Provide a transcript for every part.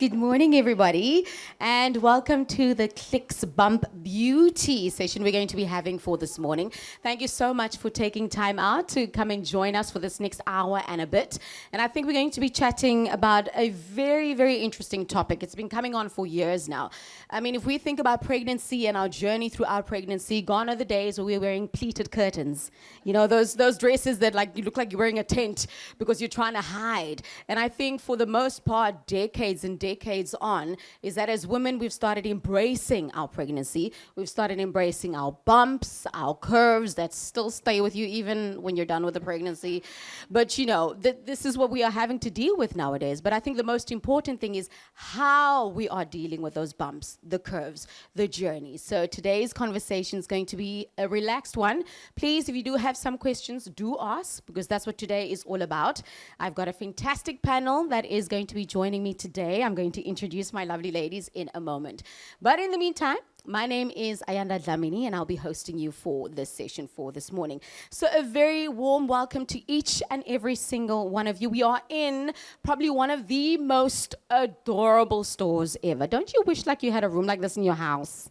Good morning, everybody, and welcome to the Clicks Bump Beauty session we're going to be having for this morning. Thank you so much for taking time out to come and join us for this next hour and a bit. And I think we're going to be chatting about a very, very interesting topic. It's been coming on for years now. I mean, if we think about pregnancy and our journey through our pregnancy, gone are the days where we're wearing pleated curtains. You know, those dresses that you look like you're wearing a tent because you're trying to hide. And I think for the most part, decades and decades on, is that as women, we've started embracing our pregnancy. We've started embracing our bumps, our curves that still stay with you even when you're done with the pregnancy. But you know, this is what we are having to deal with nowadays. But I think the most important thing is how we are dealing with those bumps, the curves, the journey. So today's conversation is going to be a relaxed one. Please, if you do have some questions, do ask, because that's what today is all about. I've got a fantastic panel that is going to be joining me today. I'm going to introduce my lovely ladies in a moment. But in the meantime, my name is Ayanda Dlamini, and I'll be hosting you for this session for this morning. So a very warm welcome to each and every single one of you. We are in probably one of the most adorable stores ever. Don't you wish like you had a room like this in your house?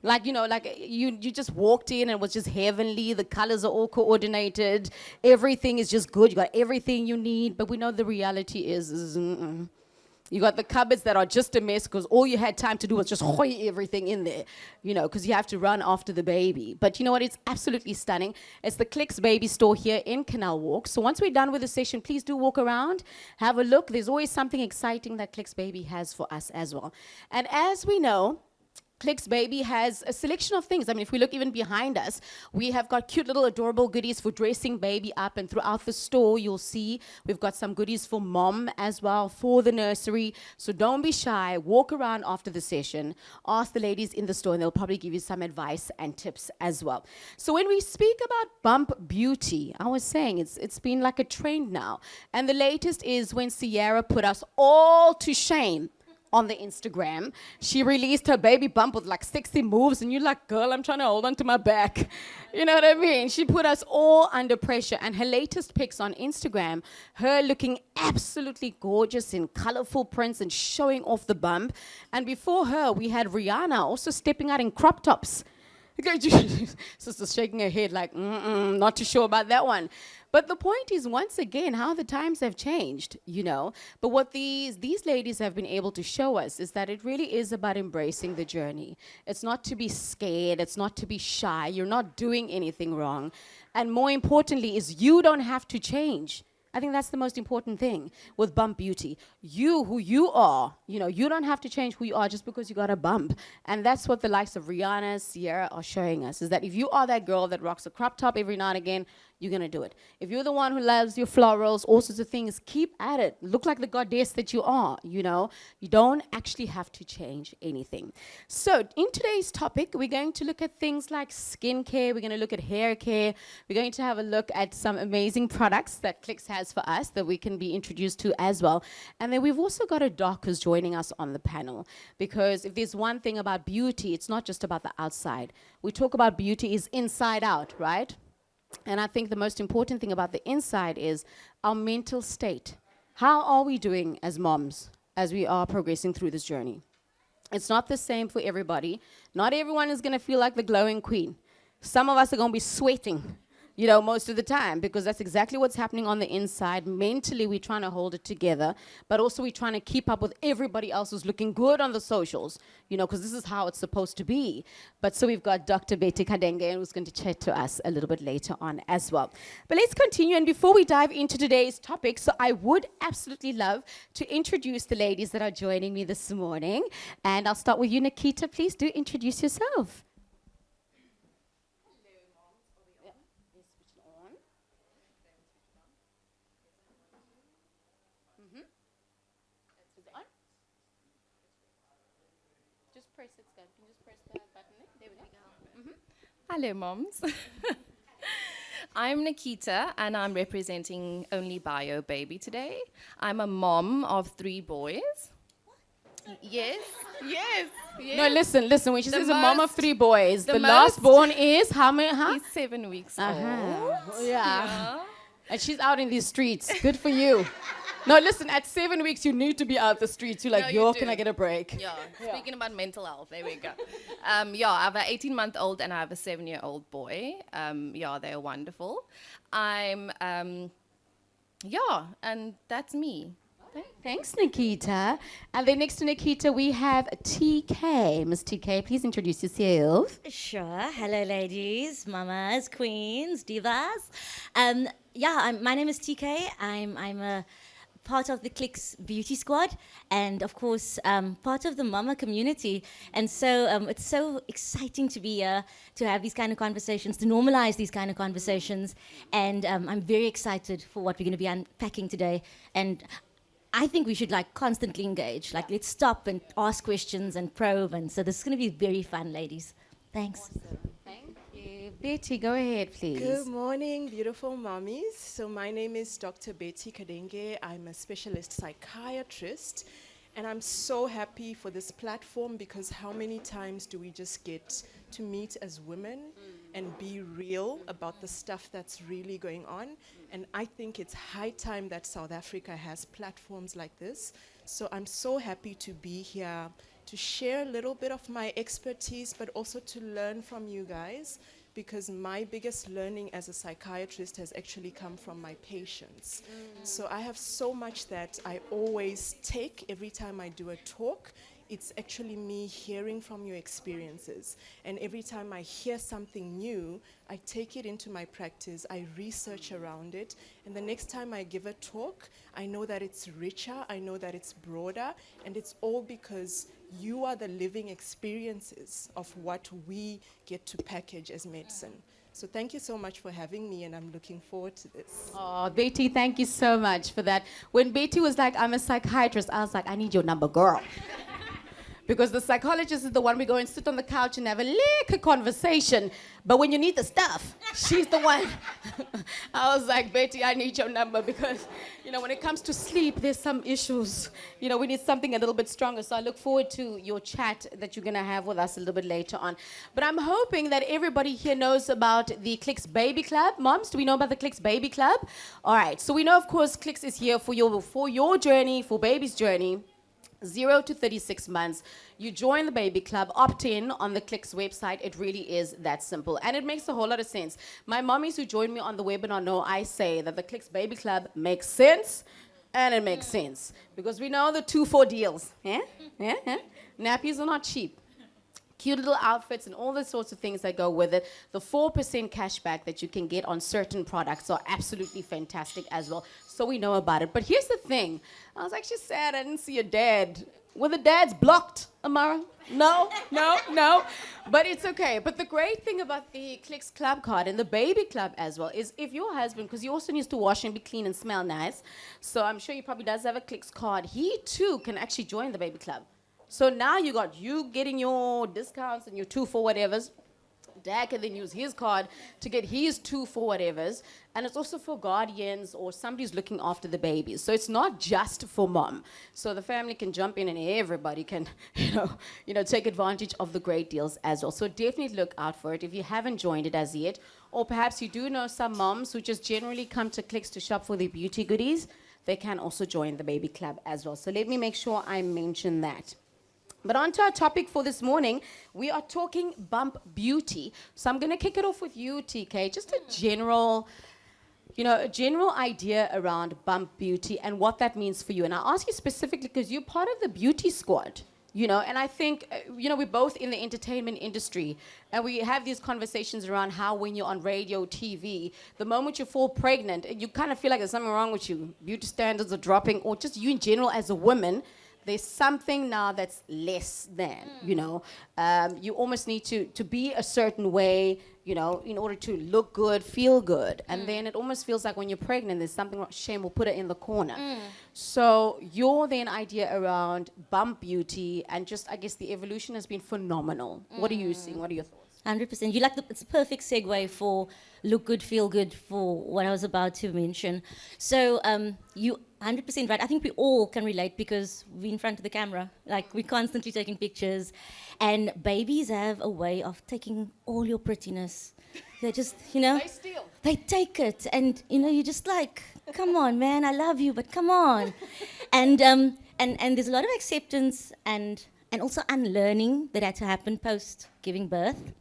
Like, you know, like you just walked in and it was just heavenly. The colors are all coordinated. Everything is just good. You got everything you need. But we know the reality is you got the cupboards that are just a mess because all you had time to do was just hoy everything in there, you know, because you have to run after the baby. But you know what? It's absolutely stunning. It's the Clicks Baby store here in Canal Walk. So once we're done with the session, please do walk around, have a look. There's always something exciting that Clicks Baby has for us as well. And as we know, Clicks Baby has a selection of things. I mean, if we look even behind us, we have got cute little adorable goodies for dressing baby up. And throughout the store, you'll see we've got some goodies for mom as well, for the nursery. So don't be shy. Walk around after the session. Ask the ladies in the store, and they'll probably give you some advice and tips as well. So when we speak about bump beauty, I was saying it's been like a trend now. And the latest is when Sierra put us all to shame on the Instagram. She released her baby bump with like 60 moves, and you're like, girl, I'm trying to hold on to my back. You know what I mean? She put us all under pressure. And her latest pics on Instagram, her looking absolutely gorgeous in colorful prints and showing off the bump. And before her, we had Rihanna also stepping out in crop tops. Sister's shaking her head like, not too sure about that one. But the point is, once again, how the times have changed, you know. But what these ladies have been able to show us is that it really is about embracing the journey. It's not to be scared. It's not to be shy. You're not doing anything wrong. And more importantly is you don't have to change. I think that's the most important thing with bump beauty. You, who you are, you know, you don't have to change who you are just because you got a bump. And that's what the likes of Rihanna, Sierra are showing us, is that if you are that girl that rocks a crop top every now and again, you're going to do it. If you're the one who loves your florals, all sorts of things, keep at it. Look like the goddess that you are, you know. You don't actually have to change anything. So in today's topic, we're going to look at things like skincare. We're going to look at hair care. We're going to have a look at some amazing products that Clicks has for us that we can be introduced to as well. And then we've also got a doc who's joining us on the panel. Because if there's one thing about beauty, it's not just about the outside. We talk about beauty is inside out, right? And I think the most important thing about the inside is our mental state. How are we doing as moms as we are progressing through this journey? It's not the same for everybody. Not everyone is going to feel like the glowing queen. Some of us are going to be sweating, you know, most of the time, because that's exactly what's happening on the inside. Mentally, we're trying to hold it together, but also we're trying to keep up with everybody else who's looking good on the socials, you know, because this is how it's supposed to be. But so we've got Dr. Betty Kadenge, who's going to chat to us a little bit later on as well. But let's continue, and before we dive into today's topic, so I would absolutely love to introduce the ladies that are joining me this morning. And I'll start with you, Nikita. Please do introduce yourself. Press it, Can you just press the button there? There we go. Hello, moms. I'm Nikita, and I'm representing Only Bio Baby today. I'm a mom of 3 boys. Yes. No, listen. When she says a mom of 3 boys, the last born is how many? He's 7 weeks old. Yeah. And she's out in these streets. Good for you. No, listen, at 7 weeks, you need to be out the streets. You're like, No, you yo, do. can I get a break? Yeah, speaking about mental health, there we go. Yeah, I have an 18-month-old and I have a 7-year-old boy. Yeah, they're wonderful. Yeah, and that's me. Thanks, Nikita. And then next to Nikita, we have TK. Miss TK, please introduce yourself. Sure. Hello, ladies, mamas, queens, divas. My name is TK. I'm a part of the Clicks Beauty Squad, and of course, part of the mama community. And so it's so exciting to be here, to have these kind of conversations, to normalize these kind of conversations. And I'm very excited for what we're going to be unpacking today. And I think we should constantly engage. Let's stop and ask questions and probe. And so this is going to be very fun, ladies. Thanks. Awesome. Thank you. Betty, go ahead, please. Good morning, beautiful mommies. So my name is Dr. Betty Kadenge. I'm a specialist psychiatrist, and I'm so happy for this platform because how many times do we just get to meet as women and be real about the stuff that's really going on? And I think it's high time that South Africa has platforms like this. So I'm so happy to be here to share a little bit of my expertise, but also to learn from you guys, because my biggest learning as a psychiatrist has actually come from my patients. So I have so much that I always take every time I do a talk. It's actually me hearing from your experiences. And every time I hear something new, I take it into my practice, I research around it, and the next time I give a talk, I know that it's richer, I know that it's broader, and it's all because you are the living experiences of what we get to package as medicine. So thank you so much for having me, and I'm looking forward to this. Oh, Betty, thank you so much for that. When Betty was like, I'm a psychiatrist, I was like, I need your number, girl. Because the psychologist is the one we go and sit on the couch and have a liquor conversation. But when you need the stuff, she's the one. I was like, Betty, I need your number because, when it comes to sleep, there's some issues. We need something a little bit stronger. So I look forward to your chat that you're going to have with us a little bit later on. But I'm hoping that everybody here knows about the Clicks Baby Club. Moms, do we know about the Clicks Baby Club? All right. So we know, of course, Clicks is here for your journey, for baby's journey. 0 to 36 months. You join the baby club, opt in on the Clicks website. It really is that simple. And it makes a whole lot of sense. My mommies who joined me on the webinar know I say that the Clicks Baby Club makes sense, and it makes sense. Because we know the 2-4 deals. Yeah? Nappies are not cheap. Cute little outfits and all the sorts of things that go with it. The 4% cashback that you can get on certain products are absolutely fantastic as well. So we know about it. But here's the thing. I was actually sad I didn't see your dad. Were the dads blocked, Amara? No. But it's okay. But the great thing about the Clicks Club card and the baby club as well is if your husband, because he also needs to wash and be clean and smell nice, so I'm sure he probably does have a Clicks card, he too can actually join the baby club. So now you got you getting your discounts and your 2-for whatevers. Dad can then use his card to get his 2-for whatevers. And it's also for guardians or somebody who's looking after the babies. So it's not just for mom. So the family can jump in and everybody can, take advantage of the great deals as well. So definitely look out for it if you haven't joined it as yet. Or perhaps you do know some moms who just generally come to Clicks to shop for their beauty goodies. They can also join the baby club as well. So let me make sure I mention that. But on to our topic for this morning, we are talking bump beauty. So I'm going to kick it off with you, TK. Just a general idea around bump beauty and what that means for you. And I'll ask you specifically because you're part of the beauty squad, and I think, we're both in the entertainment industry. And we have these conversations around how when you're on radio, TV, the moment you fall pregnant, you kind of feel like there's something wrong with you. Beauty standards are dropping, or just you in general as a woman. There's something now that's less than, you almost need to be a certain way, in order to look good, feel good. And then it almost feels like when you're pregnant, there's something wrong. Shame, we'll put it in the corner. So your then idea around bump beauty and just, I guess, the evolution has been phenomenal. What are you seeing? What are your thoughts? 100%. It's a perfect segue for look good, feel good, for what I was about to mention. So you 100% right. I think we all can relate because we're in front of the camera. We're constantly taking pictures. And babies have a way of taking all your prettiness They just, you know, They steal. they take it, and you know, you're just like, come on, man, I love you, but come on. And there's a lot of acceptance and also unlearning that had to happen post giving birth.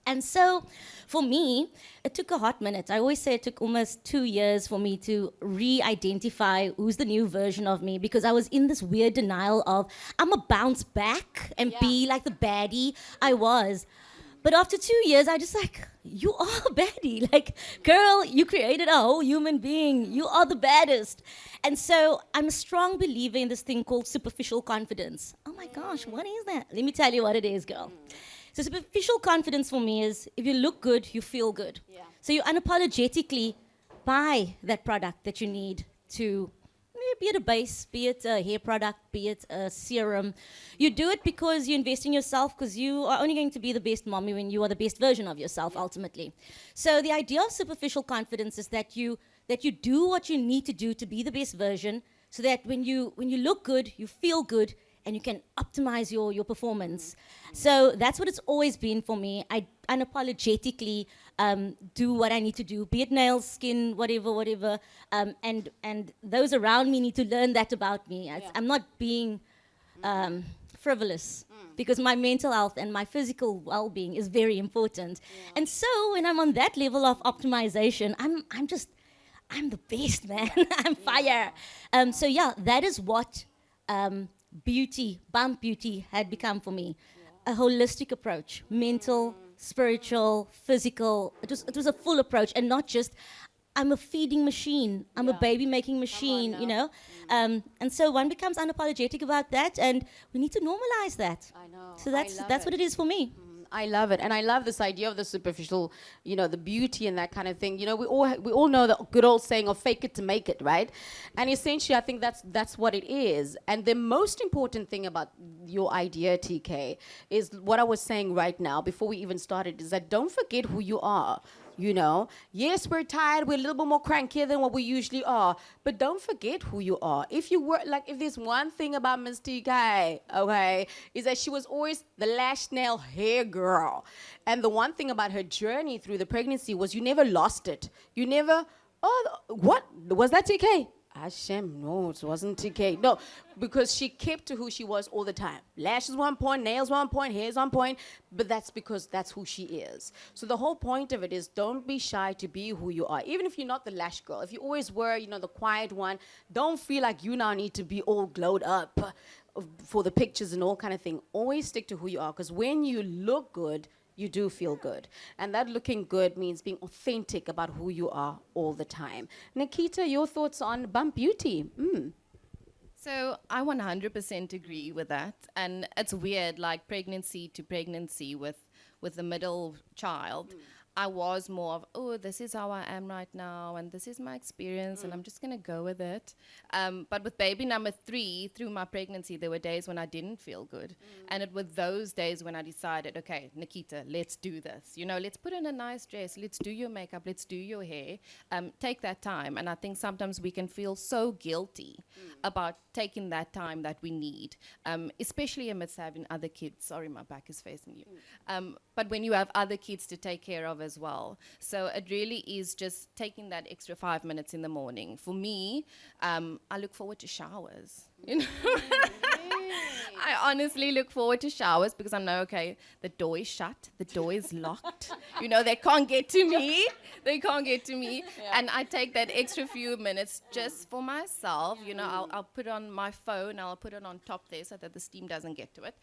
And so for me, it took a hot minute. I always say it took almost 2 years for me to re-identify who's the new version of me, because I was in this weird denial of I'm a bounce back and be like the baddie I was. But after 2 years, I just like, you are a baddie. Like, girl, you created a whole human being. You are the baddest. And so I'm a strong believer in this thing called superficial confidence. Oh my gosh, what is that? Let me tell you what it is, girl. So superficial confidence for me is if you look good, you feel good. Yeah. So you unapologetically buy that product that you need to, be it a base, be it a hair product, be it a serum. You do it because you invest in yourself, because you are only going to be the best mommy when you are the best version of yourself, ultimately. So the idea of superficial confidence is that you do what you need to do to be the best version, so that when you look good, you feel good, and you can optimize your performance. So that's what it's always been for me. I unapologetically do what I need to do, be it nails, skin, whatever. And those around me need to learn that about me. I'm not being frivolous, because my mental health and my physical well-being is very important. And so when I'm on that level of optimization, I'm the best, man. I'm fire. So yeah, that is what beauty, bump beauty had become for me. A holistic approach, mental, spiritual, physical. It was a full approach, and not just, I'm a feeding machine, I'm a baby making machine, you know. And so one becomes unapologetic about that, and we need to normalize that. I know. So that's what it is for me. I love it, and I love this idea of the superficial, the beauty and that kind of thing. We all know the good old saying of fake it to make it, right? And essentially, I think that's what it is. And the most important thing about your idea, TK, is what I was saying right now before we even started, is that don't forget who you are. Yes, we're tired, we're a little bit more crankier than what we usually are, but don't forget who you are. If there's one thing about Miss TK, okay, is that she was always the lash nail hair girl. And the one thing about her journey through the pregnancy was you never lost it. You never, what? Was that TK? Hashem, no, it wasn't TK. No, because she kept to who she was all the time. Lashes one point, nails one point, hair's on point, but that's because that's who she is. So the whole point of it is don't be shy to be who you are. Even if you're not the lash girl, if you always were, the quiet one, don't feel like you now need to be all glowed up for the pictures and all kind of thing. Always stick to who you are, because when you look good, you do feel good. And that looking good means being authentic about who you are all the time. Nikita, your thoughts on bump beauty? So I 100% agree with that. And it's weird, like pregnancy to pregnancy with the middle child. I was more of, this is how I am right now, and this is my experience, and I'm just going to go with it. But with baby number 3, through my pregnancy, there were days when I didn't feel good. And it were those days when I decided, okay, Nikita, let's do this. Let's put in a nice dress. Let's do your makeup. Let's do your hair. Take that time. And I think sometimes we can feel so guilty about taking that time that we need, especially amidst having other kids. Sorry, my back is facing you. But when you have other kids to take care of as well. So it really is just taking that extra 5 minutes in the morning. For me, I look forward to showers. I honestly look forward to showers, because I know, okay, the door is shut, the door is locked. They can't get to me. They can't get to me. Yeah. And I take that extra few minutes just for myself. I'll put on my phone, I'll put it on top there so that the steam doesn't get to it.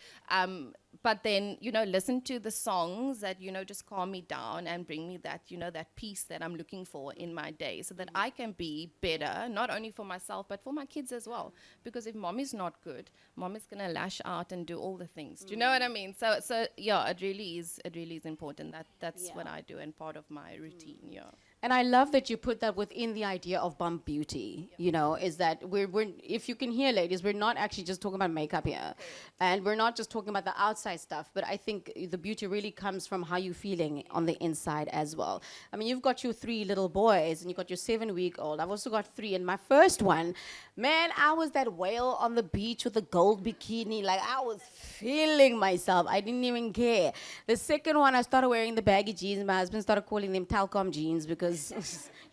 But then, listen to the songs that, just calm me down and bring me that, that peace that I'm looking for in my day, so that I can be better, not only for myself, but for my kids as well. Because if mommy's not good, mommy's going to lash out and do all the things. Do you know what I mean? So yeah, it really is important. That's what I do, and part of my routine, yeah. And I love that you put that within the idea of bump beauty, you know, is that we're, if you can hear, ladies, we're not actually just talking about makeup here. And we're not just talking about the outside stuff, but I think the beauty really comes from how you're feeling on the inside as well. I mean, you've got your 3 little boys and you've got your 7-week-old. I've also got 3. And my first one, man, I was that whale on the beach with the gold bikini. Like, I was feeling myself. I didn't even care. The second one, I started wearing the baggy jeans. My husband started calling them talcum jeans because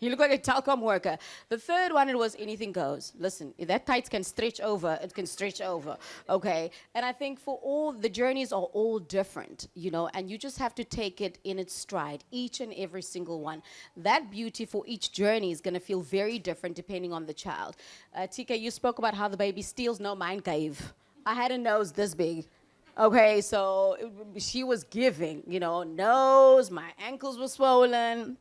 you look like a talcum worker. The third one, it was anything goes. Listen, if that tights can stretch over, it can stretch over, okay? And I think for all, the journeys are all different, you know, and you just have to take it in its stride, each and every single one. That beauty for each journey is gonna feel very different depending on the child. TK, you spoke about how the baby steals. No, mine gave. I had a nose this big. Okay, so she was giving, you know, nose, my ankles were swollen.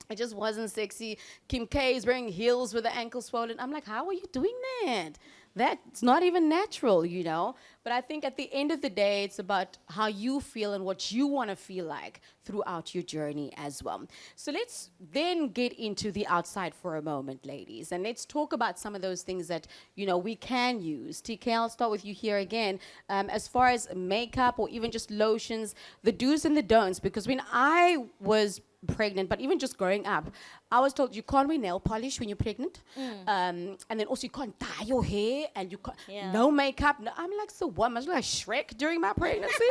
It just wasn't sexy. Kim K is wearing heels with the ankles swollen. I'm like, how are you doing that? That's not even natural, you know? But I think at the end of the day, it's about how you feel and what you want to feel like throughout your journey as well. So let's then get into the outside for a moment, ladies. And let's talk about some of those things that, you know, we can use. TK, I'll start with you here again. As far as makeup or even just lotions, the do's and the don'ts. Because when I was pregnant, but even just growing up, I was told you can't wear nail polish when you're pregnant, and then also you can't dye your hair, and you can't, no makeup. No, I'm like, so what? Must look like Shrek during my pregnancy?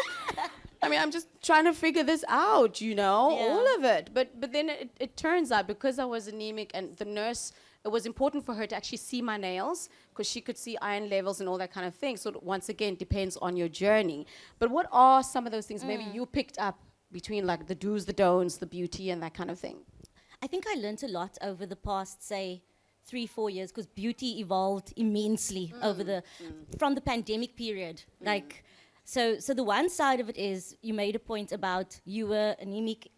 I mean, I'm just trying to figure this out, you know, all of it. But then it turns out, because I was anemic, and the nurse, it was important for her to actually see my nails because she could see iron levels and all that kind of thing. So once again, depends on your journey. But what are some of those things maybe you picked up between like the do's, the don'ts, the beauty and that kind of thing? I think I learned a lot over the past, say, 3-4 years, because beauty evolved immensely from the pandemic period. Like, so the one side of it is, you made a point about you were anemic,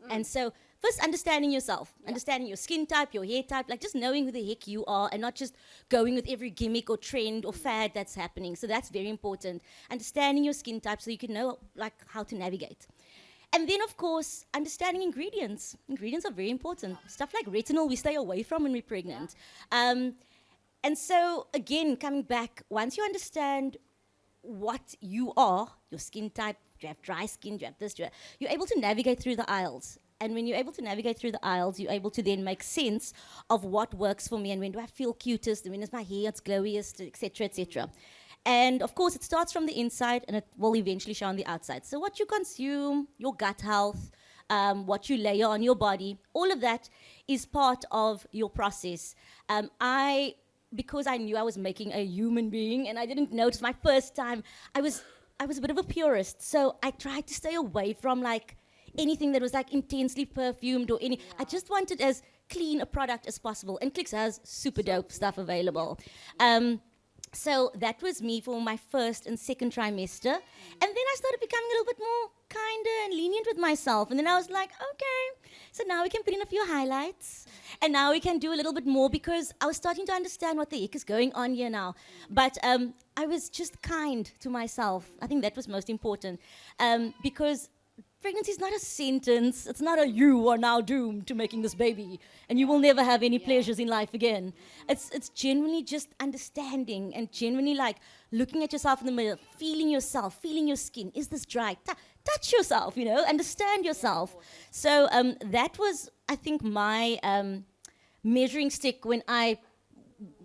and so first understanding yourself, understanding your skin type, your hair type, like just knowing who the heck you are and not just going with every gimmick or trend or fad that's happening. So that's very important. Understanding your skin type so you can know like how to navigate. And then, of course, understanding ingredients. Ingredients are very important. Stuff like retinol, we stay away from when we're pregnant. And so, again, coming back, once you understand what you are, your skin type, do you have dry skin, do you have this, you're able to navigate through the aisles. And when you're able to navigate through the aisles, you're able to then make sense of what works for me and when do I feel cutest, and when is my hair its glowiest, etc., etc. And of course, it starts from the inside and it will eventually show on the outside. So what you consume, your gut health, what you layer on your body, all of that is part of your process. Because I knew I was making a human being and I didn't know it was my first time, I was a bit of a purist. So I tried to stay away from like anything that was like intensely perfumed or any. I just wanted as clean a product as possible. And Clicks has super dope stuff available. So that was me for my first and second trimester. And then I started becoming a little bit more kinder and lenient with myself. And then I was like, okay, so now we can put in a few highlights. And now we can do a little bit more, because I was starting to understand what the heck is going on here now. But I was just kind to myself. I think that was most important. Because pregnancy is not a sentence. It's not a you are now doomed to making this baby and you will never have any pleasures in life again. It's genuinely just understanding and genuinely like looking at yourself in the mirror, feeling yourself, feeling your skin. Is this dry? Touch yourself, you know, understand yourself. So that was, I think, my measuring stick when I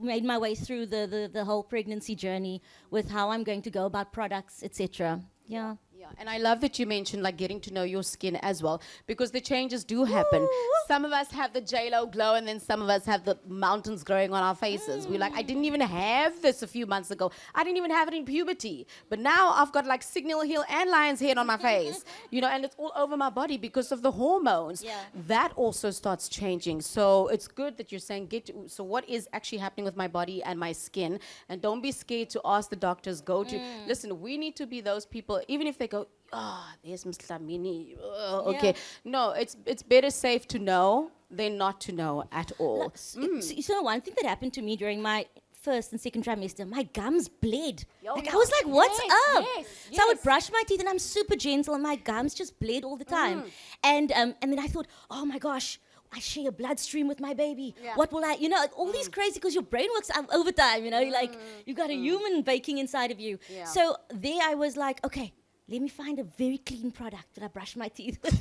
made my way through the whole pregnancy journey with how I'm going to go about products, etc. Yeah. Yeah, and I love that you mentioned like getting to know your skin as well, because the changes do happen. Some of us have the J-Lo glow, and then some of us have the mountains growing on our faces. We're like, I didn't even have this a few months ago. I didn't even have it in puberty. But now I've got like signal heel and lion's head on my face, you know, and it's all over my body because of the hormones. Yeah. That also starts changing. So it's good that you're saying, so what is actually happening with my body and my skin? And don't be scared to ask the doctors, listen, we need to be those people, even if they go, there's Miss Dlamini. Okay. No, it's better safe to know than not to know at all. So one thing that happened to me during my first and second trimester, my gums bled. I was like, what's up? So I would brush my teeth and I'm super gentle and my gums just bled all the time. And then I thought, oh my gosh, I share a bloodstream with my baby. Yeah. What will I, all these crazy, because your brain works overtime, you're like, you've got a human baking inside of you. Yeah. So there I was like, okay, let me find a very clean product that I brush my teeth with.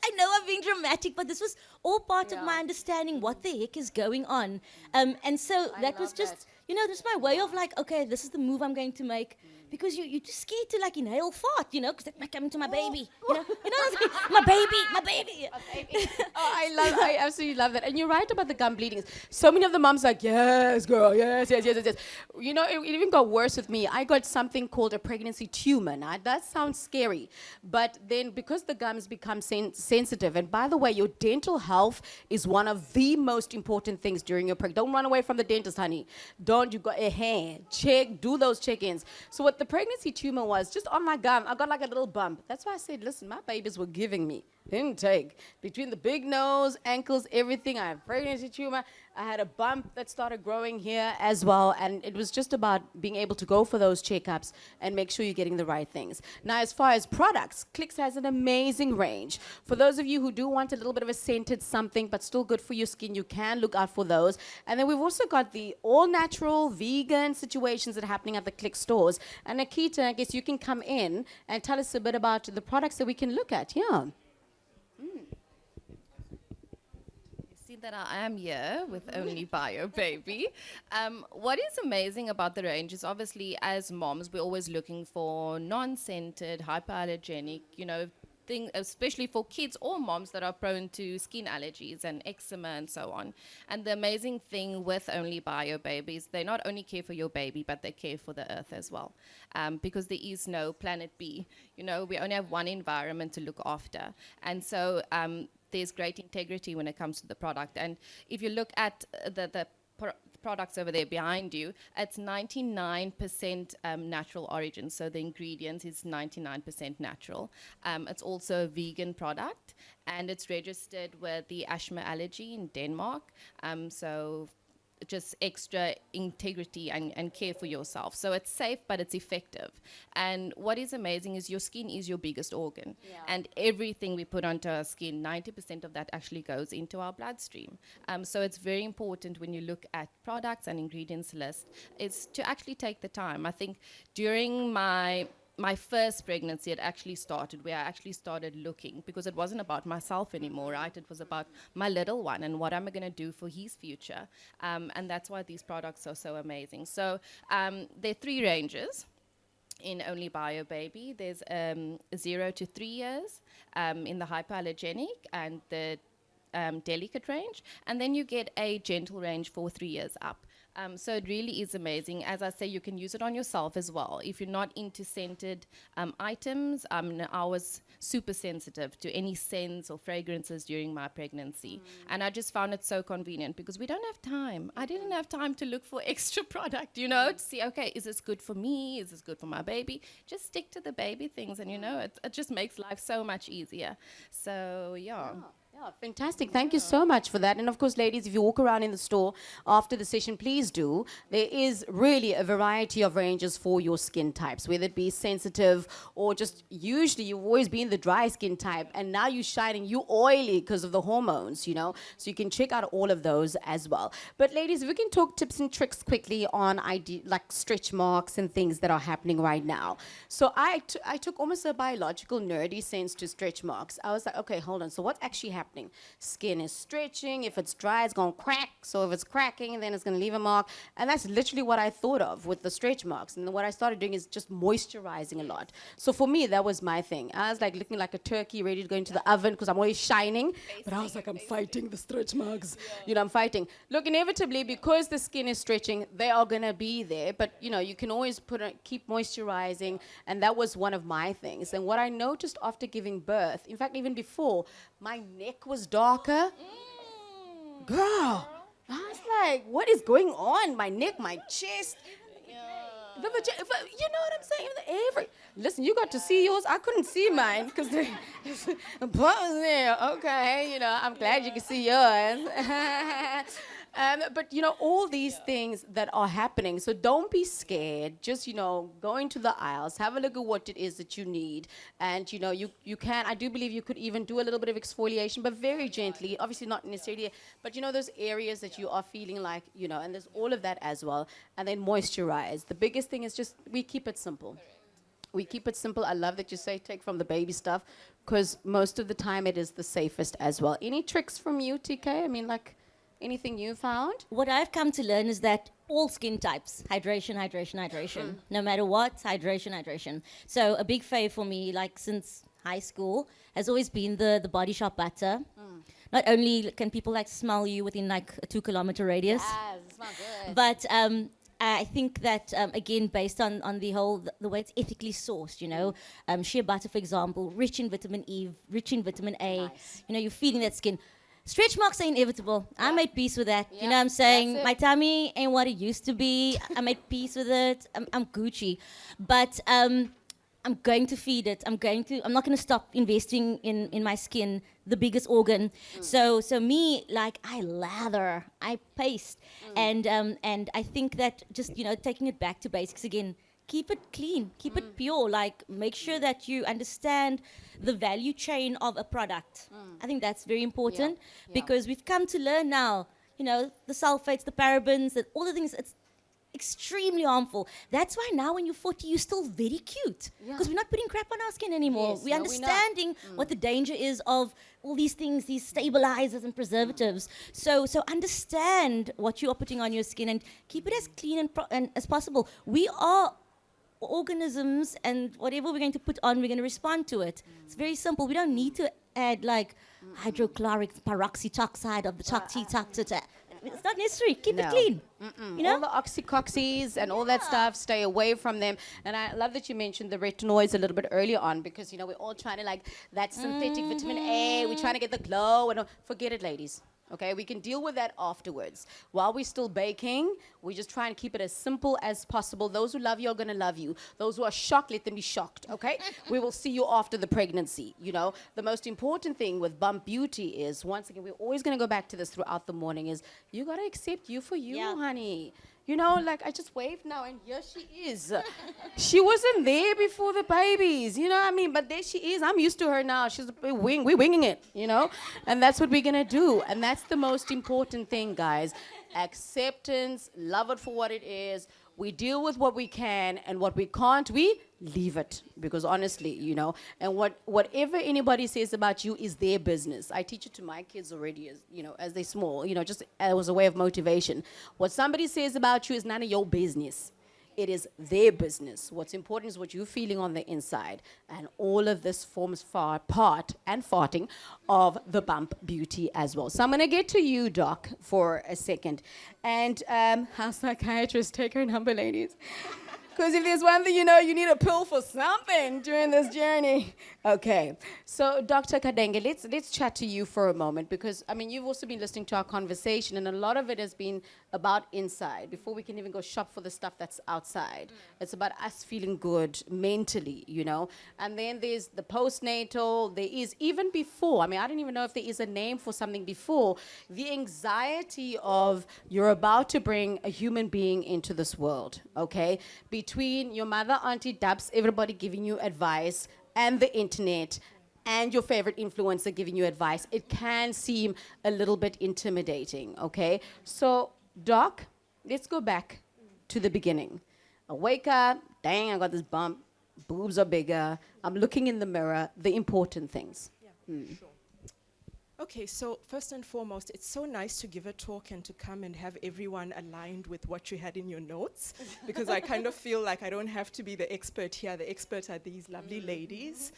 I know I'm being dramatic, but this was all part of my understanding what the heck is going on. And so that was love just, that. this is my way of like, okay, this is the move I'm going to make. Because you're just scared to like inhale fart, because that might come into my baby. You know what I'm saying? My baby. I absolutely love that. And you're right about the gum bleeding. So many of the moms are like, yes, girl, yes. It even got worse with me. I got something called a pregnancy tumor. Now, that sounds scary. But then because the gums become sensitive, and by the way, your dental health is one of the most important things during your pregnancy. Don't run away from the dentist, honey. You got a hand. Do those check-ins. So what the pregnancy tumor was, just on my gum, I got like a little bump. That's why I said, listen, my babies were giving me intake. Between the big nose, ankles, everything, I have pregnancy tumor. I had a bump that started growing here as well. And it was just about being able to go for those checkups and make sure you're getting the right things. Now, as far as products, Clicks has an amazing range. For those of you who do want a little bit of a scented something, but still good for your skin, you can look out for those. And then we've also got the all-natural, vegan situations that are happening at the Clicks stores. And Nikita, I guess you can come in and tell us a bit about the products that we can look at. Yeah. That I am here with Only Bio Baby. What is amazing about the range is obviously as moms, we're always looking for non-scented, hypoallergenic, thing, especially for kids or moms that are prone to skin allergies and eczema and so on. And the amazing thing with Only Bio Babies, they not only care for your baby, but they care for the earth as well. Because there is no planet B. We only have one environment to look after. And so there's great integrity when it comes to the product. And if you look at the products over there behind you, it's 99% natural origin. So the ingredients is 99% natural. It's also a vegan product, and it's registered with the asthma allergy in Denmark. So just extra integrity and care for yourself. So it's safe, but it's effective. And what is amazing is your skin is your biggest organ. Yeah. And everything we put onto our skin, 90% of that actually goes into our bloodstream. So it's very important when you look at products and ingredients list, is to actually take the time. I think during my first pregnancy, it actually started where I actually started looking, because it wasn't about myself anymore, right? It was about my little one and what am I going to do for his future. And that's why these products are so amazing. So there are 3 ranges in Only Bio Baby. There's 0 to 3 years in the hypoallergenic and the delicate range. And then you get a gentle range for 3 years up. So it really is amazing. As I say, you can use it on yourself as well. If you're not into scented items, I was super sensitive to any scents or fragrances during my pregnancy. And I just found it so convenient because we don't have time. I didn't have time to look for extra product, to see, okay, is this good for me? Is this good for my baby? Just stick to the baby things and, it just makes life so much easier. So, yeah. Yeah, fantastic. Thank you so much for that. And of course, ladies, if you walk around in the store after the session, please do. There is really a variety of ranges for your skin types, whether it be sensitive or just usually you've always been the dry skin type and now you're shining, you oily because of the hormones, So you can check out all of those as well. But ladies, if we can talk tips and tricks quickly on like stretch marks and things that are happening right now. So I took almost a biological nerdy sense to stretch marks. I was like, okay, hold on. So what's actually happening? Skin is stretching. If it's dry, it's going to crack. So if it's cracking, then it's going to leave a mark. And that's literally what I thought of with the stretch marks. And then what I started doing is just moisturizing a lot. So for me, that was my thing. I was like looking like a turkey ready to go into the oven because I'm always shining. But I was like, I'm fighting the stretch marks. I'm fighting. Look, inevitably, because the skin is stretching, they are going to be there. But, you can always keep moisturizing. And that was one of my things. And what I noticed after giving birth, in fact, even before, my neck was darker. Girl, I was like, what is going on? My neck, my chest. You know what I'm saying? Listen, you got to see yours. I couldn't see mine because the buttons there. Okay, I'm glad you can see yours. But all these things that are happening. So don't be scared. Just go into the aisles, have a look at what it is that you need, and you can. I do believe you could even do a little bit of exfoliation, but very gently. Obviously not necessarily, but those areas that you are feeling like and there's all of that as well. And then moisturize. The biggest thing is just we keep it simple. We keep it simple. I love that you say take from the baby stuff, because most of the time it is the safest as well. Any tricks from you, TK? I mean, like anything you found? What I've come to learn is that all skin types, hydration, hydration, hydration. No matter what, hydration, hydration. So a big fave for me, like since high school, has always been the Body Shop butter. Not only can people like smell you within like a 2-kilometer radius, Yes, it smells good. but I think that again, based on the way it's ethically sourced, shea butter, for example, rich in vitamin E, rich in vitamin A. Nice. You're feeding that skin. Stretch marks are inevitable. I made peace with that. Yeah, What I'm saying? that's it. My tummy ain't what it used to be. I made peace with it. I'm Gucci, but I'm going to feed it. I'm not going to stop investing in my skin, the biggest organ. So me, like, I lather, I paste, and I think that just taking it back to basics again. Keep it clean, keep it pure. Like, make sure that you understand the value chain of a product. I think that's very important because we've come to learn now. The sulfates, the parabens, that all the things. It's extremely harmful. That's why now when you're 40, you're still very cute. Because we're not putting crap on our skin anymore. Yes, we're no, we're not. understanding what the danger is of all these things, these stabilizers and preservatives. So understand what you are putting on your skin and keep it as clean and as possible. We are organisms, and whatever we're going to put on, we're going to respond to it. It's very simple. We don't need to add like hydrochloric peroxytoxide of the it's not necessary. Keep it No. clean. All the oxycoxys and all that stuff, stay away from them. And I love that you mentioned the retinoids a little bit earlier on, because we're all trying to like that synthetic vitamin A. We're trying to get the glow, and forget it, ladies. Okay, we can deal with that afterwards. While we're still baking, we just try and keep it as simple as possible. Those who love you are going to love you. Those who are shocked, let them be shocked, okay? We will see you after the pregnancy, The most important thing with Bump Beauty is, once again, we're always going to go back to this throughout the morning, is you got to accept you for you, honey. Like I just waved now and here she is. She wasn't there before the babies, what I mean? But there she is. I'm used to her now. She's we're winging it, And that's what we're going to do. And that's the most important thing, guys. Acceptance, love it for what it is. We deal with what we can, and what we can't, we leave it. Because honestly, and whatever anybody says about you is their business. I teach it to my kids already, as they're small, just as a way of motivation. What somebody says about you is none of your business. It is their business. What's important is what you're feeling on the inside. And all of this forms part and farting of the Bump Beauty as well. So I'm going to get to you, Doc, for a second. And our psychiatrist, take her number, ladies. Because if there's one thing you need a pill for something during this journey. Okay, so Dr. Kadenge, let's chat to you for a moment, because, you've also been listening to our conversation, and a lot of it has been about inside, before we can even go shop for the stuff that's outside. It's about us feeling good mentally, And then there's the postnatal, there is even before, I don't even know if there is a name for something before, the anxiety of you're about to bring a human being into this world, okay? Between your mother, auntie, dubs, everybody giving you advice, and the internet, and your favorite influencer giving you advice, it can seem a little bit intimidating, okay? So, Doc, let's go back to the beginning. I wake up, dang, I got this bump, boobs are bigger, I'm looking in the mirror, the important things. Sure. Okay, so first and foremost, it's so nice to give a talk and to come and have everyone aligned with what you had in your notes, because I kind of feel like I don't have to be the expert here. The experts are these lovely ladies.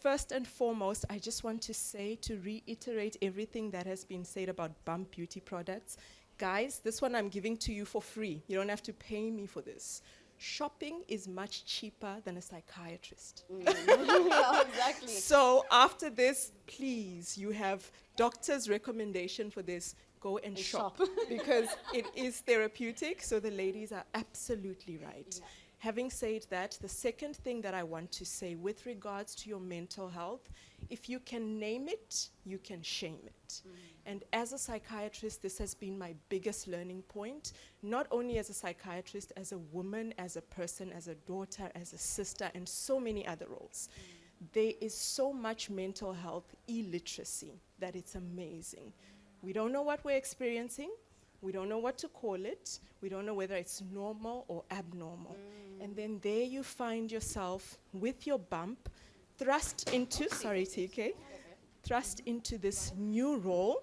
First and foremost, I just want to say, to reiterate everything that has been said about Bump Beauty products. Guys, this one I'm giving to you for free. You don't have to pay me for this. Shopping is much cheaper than a psychiatrist. Yeah, exactly. So after this, please, you have doctor's recommendation for this. Go and shop. Because it is therapeutic, so the ladies are absolutely right. Yeah. Having said that, the second thing that I want to say with regards to your mental health If you can name it, you can shame it. And as a psychiatrist, this has been my biggest learning point, not only as a psychiatrist, as a woman, as a person, as a daughter, as a sister, and so many other roles. There is so much mental health illiteracy that it's amazing. We don't know what we're experiencing. We don't know what to call it. We don't know whether it's normal or abnormal. And then there you find yourself with your bump thrust into, sorry TK, thrust into this new role,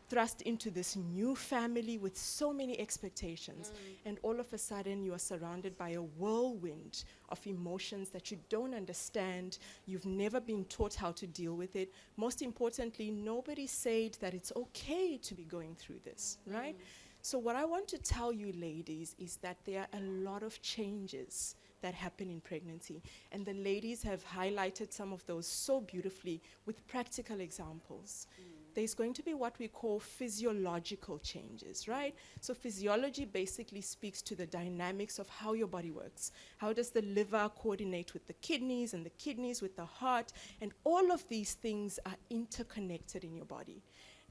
thrust into this new family with so many expectations. And all of a sudden you are surrounded by a whirlwind of emotions that you don't understand. You've never been taught how to deal with it. Most importantly, nobody said that it's okay to be going through this, right? So what I want to tell you ladies is that there are a lot of changes that happen in pregnancy. And the ladies have highlighted some of those so beautifully with practical examples. There's going to be what we call physiological changes, right? So physiology basically speaks to the dynamics of how your body works. How does the liver coordinate with the kidneys and the kidneys with the heart? And all of these things are interconnected in your body.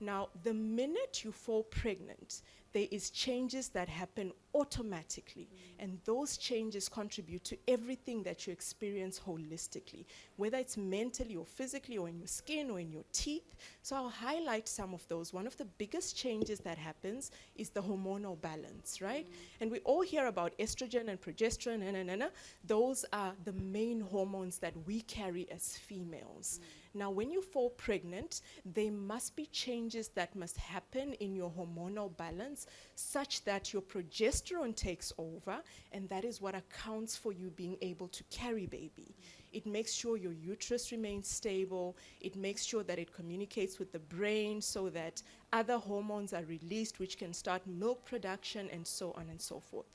Now, the minute you fall pregnant, there is changes that happen automatically. And those changes contribute to everything that you experience holistically, whether it's mentally or physically or in your skin or in your teeth. So I'll highlight some of those. One of the biggest changes that happens is the hormonal balance, right? And we all hear about estrogen and progesterone, those are the main hormones that we carry as females. Now, when you fall pregnant, there must be changes that must happen in your hormonal balance such that your progesterone takes over, and that is what accounts for you being able to carry baby. It makes sure your uterus remains stable. It makes sure that it communicates with the brain so that other hormones are released, which can start milk production and so on and so forth.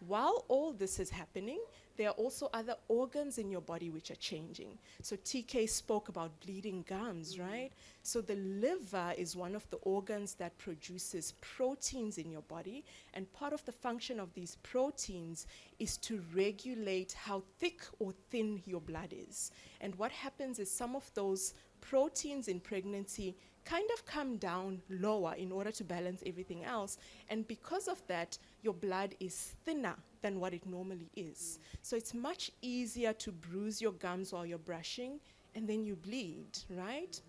While all this is happening, there are also other organs in your body which are changing. So TK spoke about bleeding gums, right? So the liver is one of the organs that produces proteins in your body, and part of the function of these proteins is to regulate how thick or thin your blood is. And what happens is some of those proteins in pregnancy kind of come down lower in order to balance everything else. And because of that, your blood is thinner than what it normally is. So it's much easier to bruise your gums while you're brushing, and then you bleed, right?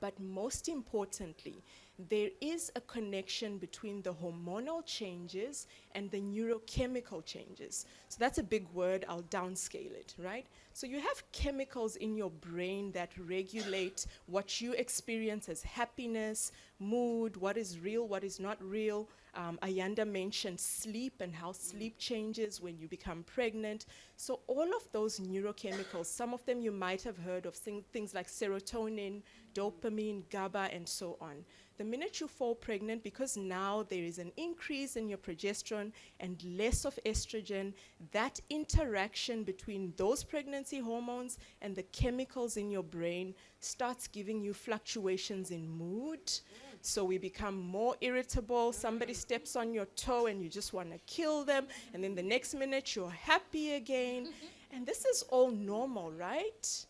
But most importantly, there is a connection between the hormonal changes and the neurochemical changes. So that's a big word, I'll downscale it, right? So you have chemicals in your brain that regulate what you experience as happiness, mood, what is real, what is not real. Ayanda mentioned sleep and how sleep changes when you become pregnant. So all of those neurochemicals, some of them you might have heard of, things like serotonin, dopamine, GABA, and so on. The minute you fall pregnant, because now there is an increase in your progesterone and less of estrogen, that interaction between those pregnancy hormones and the chemicals in your brain starts giving you fluctuations in mood. So we become more irritable. Somebody steps on your toe and you just want to kill them. And then the next minute you're happy again. And this is all normal, right?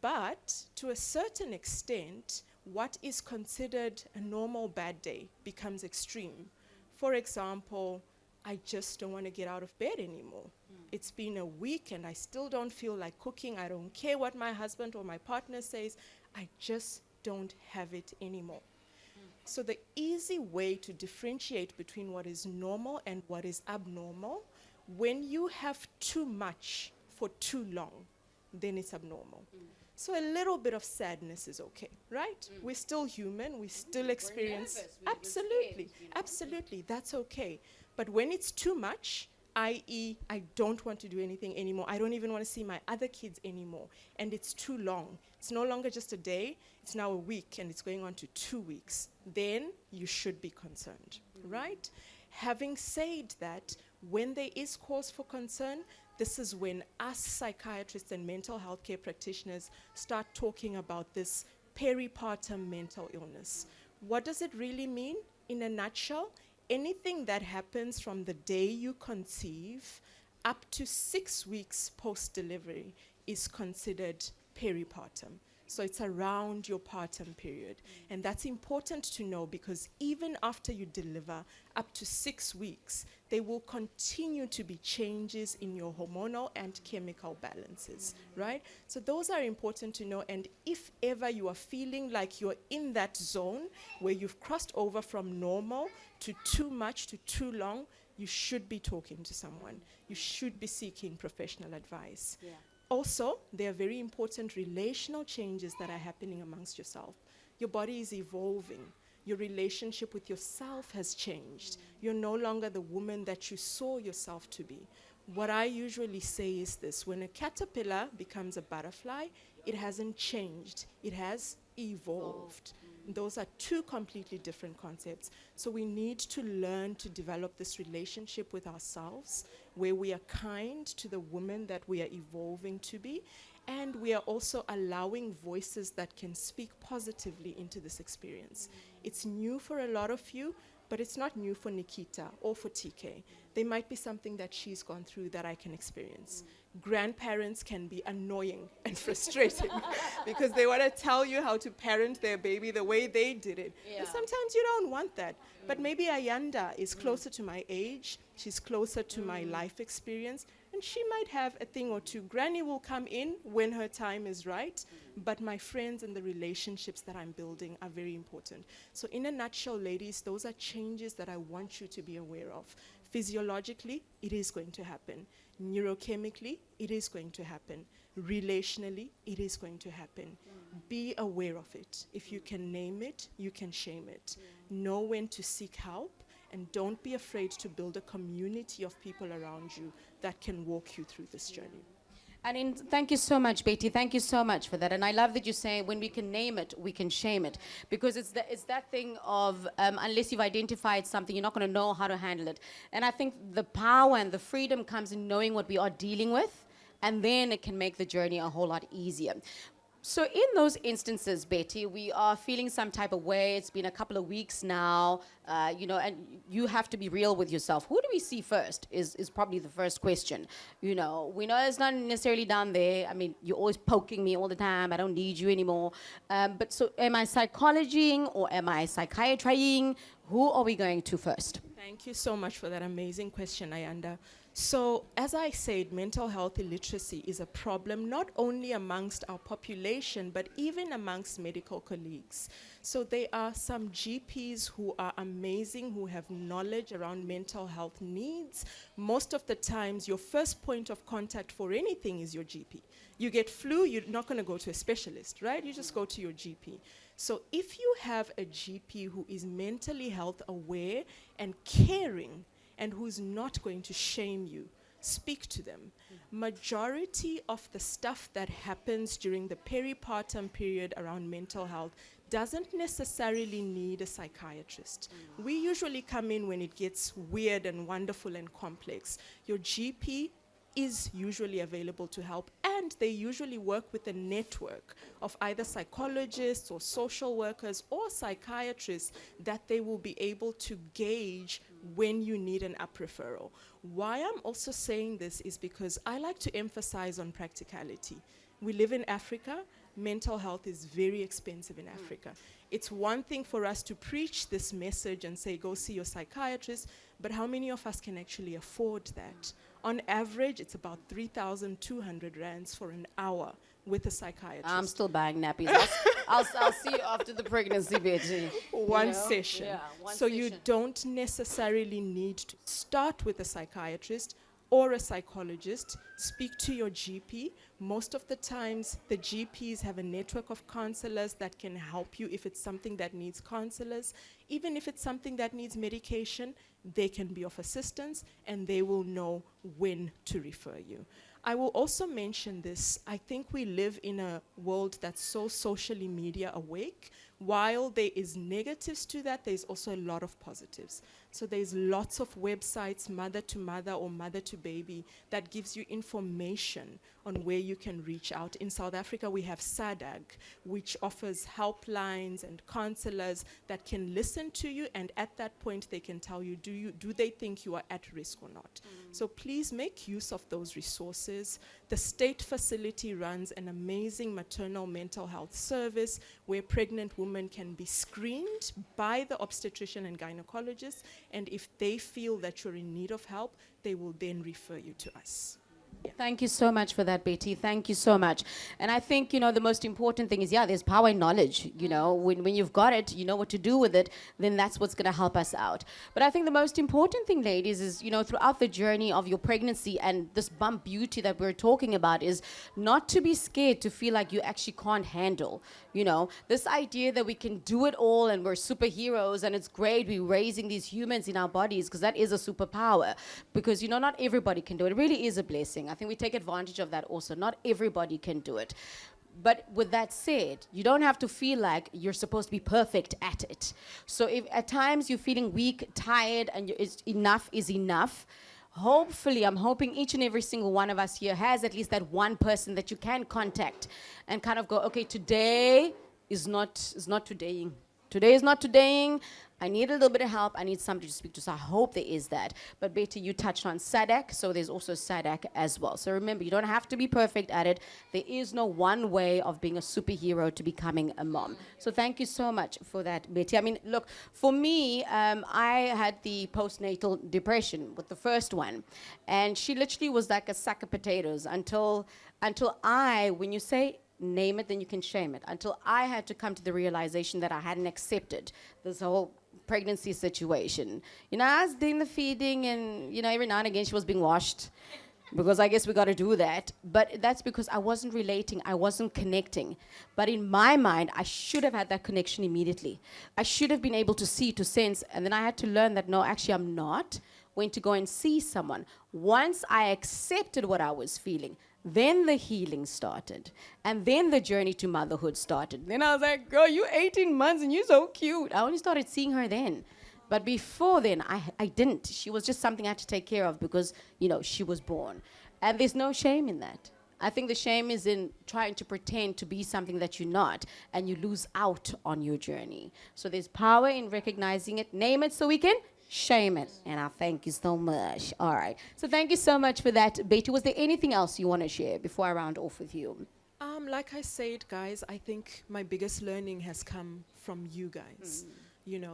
But to a certain extent, what is considered a normal bad day becomes extreme. For example, I just don't want to get out of bed anymore. It's been a week and I still don't feel like cooking. I don't care what my husband or my partner says. I just don't have it anymore. So the easy way to differentiate between what is normal and what is abnormal, when you have too much for too long, then it's abnormal. So a little bit of sadness is okay, right? We're still human, we still experience. Absolutely, absolutely, that's okay. But when it's too much, i.e., I don't want to do anything anymore, I don't even want to see my other kids anymore, and it's too long. It's no longer just a day, it's now a week, and it's going on to 2 weeks. Then you should be concerned, right? Having said that, when there is cause for concern, this is when us psychiatrists and mental health care practitioners start talking about this peripartum mental illness. What does it really mean? In a nutshell, anything that happens from the day you conceive up to 6 weeks post-delivery is considered peripartum. So it's around your partum period. And that's important to know because even after you deliver, up to 6 weeks, there will continue to be changes in your hormonal and chemical balances, right? So those are important to know. And if ever you are feeling like you're in that zone where you've crossed over from normal to too much to too long, you should be talking to someone. You should be seeking professional advice. Yeah. Also, there are very important relational changes that are happening amongst yourself. Your body is evolving. Your relationship with yourself has changed. You're no longer the woman that you saw yourself to be. What I usually say is this: when a caterpillar becomes a butterfly, it hasn't changed, it has evolved. Those are two completely different concepts. So we need to learn to develop this relationship with ourselves where we are kind to the woman that we are evolving to be, and we are also allowing voices that can speak positively into this experience. It's new for a lot of you, but it's not new for Nikita or for TK. There might be something that she's gone through that I can experience. Grandparents can be annoying and frustrating because they want to tell you how to parent their baby the way they did it. And sometimes you don't want that. But maybe Ayanda is closer to my age, she's closer to my life experience, and she might have a thing or two. Granny will come in when her time is right, but my friends and the relationships that I'm building are very important. So in a nutshell, ladies, those are changes that I want you to be aware of. Physiologically, it is going to happen. Neurochemically, it is going to happen. Relationally, it is going to happen. Be aware of it. If you can name it, you can shame it. Know when to seek help, and don't be afraid to build a community of people around you that can walk you through this journey. And thank you so much, Betty. Thank you so much for that. And I love that you say when we can name it, we can shame it. Because it's that thing of unless you've identified something, you're not going to know how to handle it. And I think the power and the freedom comes in knowing what we are dealing with, and then it can make the journey a whole lot easier. So in those instances, Betty, we are feeling some type of way. It's been a couple of weeks now, and you have to be real with yourself. Who do we see first is probably the first question. We know it's not necessarily down there. I mean, you're always poking me all the time. I don't need you anymore. But so am I psychologing or am I psychiatrying? Who are we going to first? Thank you so much for that amazing question, Ayanda. So, as I said, mental health illiteracy is a problem not only amongst our population, but even amongst medical colleagues. So there are some GPs who are amazing, who have knowledge around mental health needs. Most of the times, your first point of contact for anything is your GP. You get flu, you're not going to go to a specialist, right? You just go to your GP. So if you have a GP who is mentally health aware and caring, and who's not going to shame you, speak to them. Majority of the stuff that happens during the peripartum period around mental health doesn't necessarily need a psychiatrist. We usually come in when it gets weird and wonderful and complex. Your GP is usually available to help, and they usually work with a network of either psychologists or social workers or psychiatrists that they will be able to gauge when you need an up referral. Why I'm also saying this is because I like to emphasize on practicality. We live in Africa. Mental health is very expensive in Africa. It's one thing for us to preach this message and say, go see your psychiatrist, but how many of us can actually afford that? On average, it's about 3,200 rands for an hour with a psychiatrist. I'm still buying nappies. I'll see you after the pregnancy, Betty. One session. Yeah, one so you session. don't necessarily need to start with a psychiatrist or a psychologist. Speak to your GP. Most of the times, the GPs have a network of counselors that can help you if it's something that needs counselors. Even if it's something that needs medication, they can be of assistance and they will know when to refer you. I will also mention this. I think we live in a world that's so socially media awake, while there is negatives to that, there's also a lot of positives. So there's lots of websites, mother to mother or mother to baby, that gives you information on where you can reach out. In South Africa, we have SADAG, which offers helplines and counselors that can listen to you, and at that point they can tell you, do they think you are at risk or not? So please make use of those resources. The state facility runs an amazing maternal mental health service where pregnant women can be screened by the obstetrician and gynecologist, and if they feel that you're in need of help, they will then refer you to us. Thank you so much for that, Betty. Thank you so much. And I think, the most important thing is, there's power in knowledge. When you've got it, you know what to do with it, then that's what's going to help us out. But I think the most important thing, ladies, is, throughout the journey of your pregnancy and this bump beauty that we're talking about, is not to be scared to feel like you actually can't handle. This idea that we can do it all and we're superheroes and it's great, we're raising these humans in our bodies, because that is a superpower. Because, not everybody can do it. It really is a blessing. I think we take advantage of that also. Not everybody can do it. But with that said, you don't have to feel like you're supposed to be perfect at it. So if at times you're feeling weak, tired, and enough is enough, hopefully, I'm hoping each and every single one of us here has at least that one person that you can contact and kind of go, okay, today is not todaying. Today is not todaying. I need a little bit of help. I need somebody to speak to. So I hope there is that. But Betty, you touched on SADAC, so there's also SADAC as well. So remember, you don't have to be perfect at it. There is no one way of being a superhero to becoming a mom. So thank you so much for that, Betty. I mean, look, for me, I had the postnatal depression with the first one. And she literally was like a sack of potatoes until when you say name it, then you can shame it. Until I had to come to the realization that I hadn't accepted this whole pregnancy situation. I was doing the feeding, and every now and again she was being washed, because I guess we got to do that. But that's because I wasn't relating, I wasn't connecting. But in my mind, I should have had that connection immediately. I should have been able to see, to sense, and then I had to learn that no, actually I'm not going to go and see someone. Once I accepted what I was feeling, then the healing started. And then the journey to motherhood started. Then I was like, girl, you're 18 months and you're so cute. I only started seeing her then. But before then, I didn't. She was just something I had to take care of because, she was born. And there's no shame in that. I think the shame is in trying to pretend to be something that you're not, and you lose out on your journey. So there's power in recognizing it. Name it so we can shame it. And I thank you so much. All right. So thank you so much for that, Betty. Was there anything else you want to share before I round off with you? Like I said, guys, I think my biggest learning has come from you guys.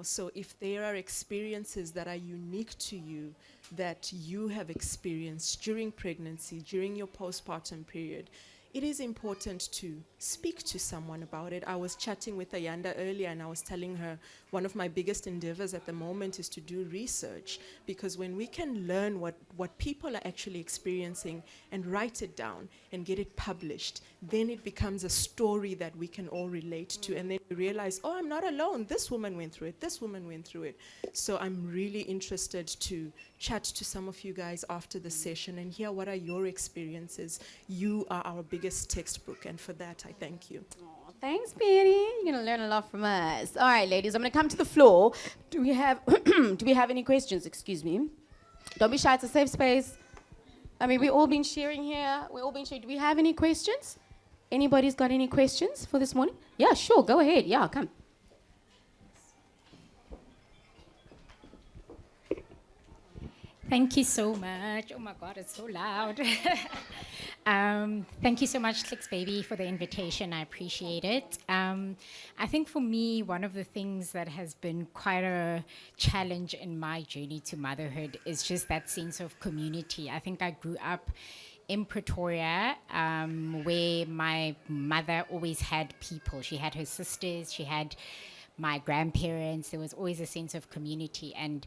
So if there are experiences that are unique to you, that you have experienced during pregnancy, during your postpartum period, it is important to speak to someone about it. I was chatting with Ayanda earlier, and I was telling her one of my biggest endeavors at the moment is to do research, because when we can learn what people are actually experiencing and write it down and get it published, then it becomes a story that we can all relate to, and then we realize, oh, I'm not alone. This woman went through it. This woman went through it. So I'm really interested to chat to some of you guys after the session and hear what are your experiences. You are our biggest textbook, and for that, I thank you. Oh, thanks, Betty. You're going to learn a lot from us. All right, ladies, I'm going to come to the floor. Do we have any questions? Excuse me. Don't be shy. It's a safe space. I mean, we've all been sharing here. Do we have any questions? Anybody's got any questions for this morning? Yeah, sure. Go ahead. Yeah, come. Thank you so much. Oh my God, it's so loud. Thank you so much, Clicks Baby, for the invitation. I appreciate it. I think for me, one of the things that has been quite a challenge in my journey to motherhood is just that sense of community. I think I grew up in Pretoria, where my mother always had people. She had her sisters, she had my grandparents. There was always a sense of community. And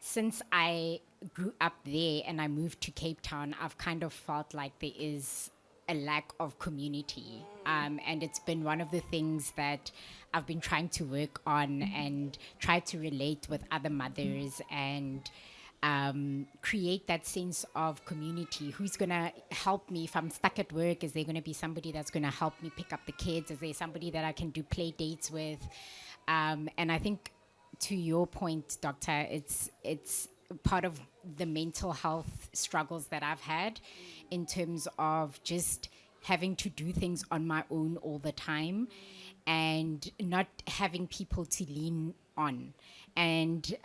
since I grew up there and I moved to Cape Town, I've kind of felt like there is a lack of community. And it's been one of the things that I've been trying to work on and try to relate with other mothers and create that sense of community. Who's going to help me if I'm stuck at work? Is there going to be somebody that's going to help me pick up the kids? Is there somebody that I can do play dates with? And I think, to your point, Doctor, it's part of the mental health struggles that I've had in terms of just having to do things on my own all the time and not having people to lean on. And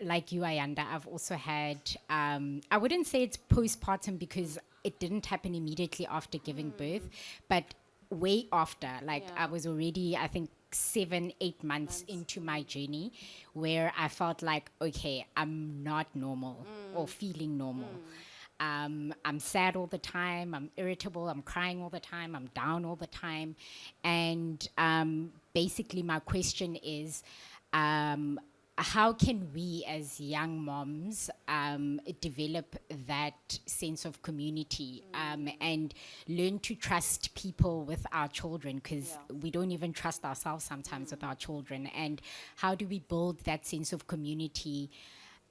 like you, Ayanda, I've also had, I wouldn't say it's postpartum because it didn't happen immediately after giving birth, but way after. Like I was already, I think, 7-8 months into my journey where I felt like, okay, I'm not normal or feeling normal. I'm sad all the time, I'm irritable, I'm crying all the time, I'm down all the time. And basically my question is, how can we as young moms develop that sense of community and learn to trust people with our children, because we don't even trust ourselves sometimes with our children? And how do we build that sense of community?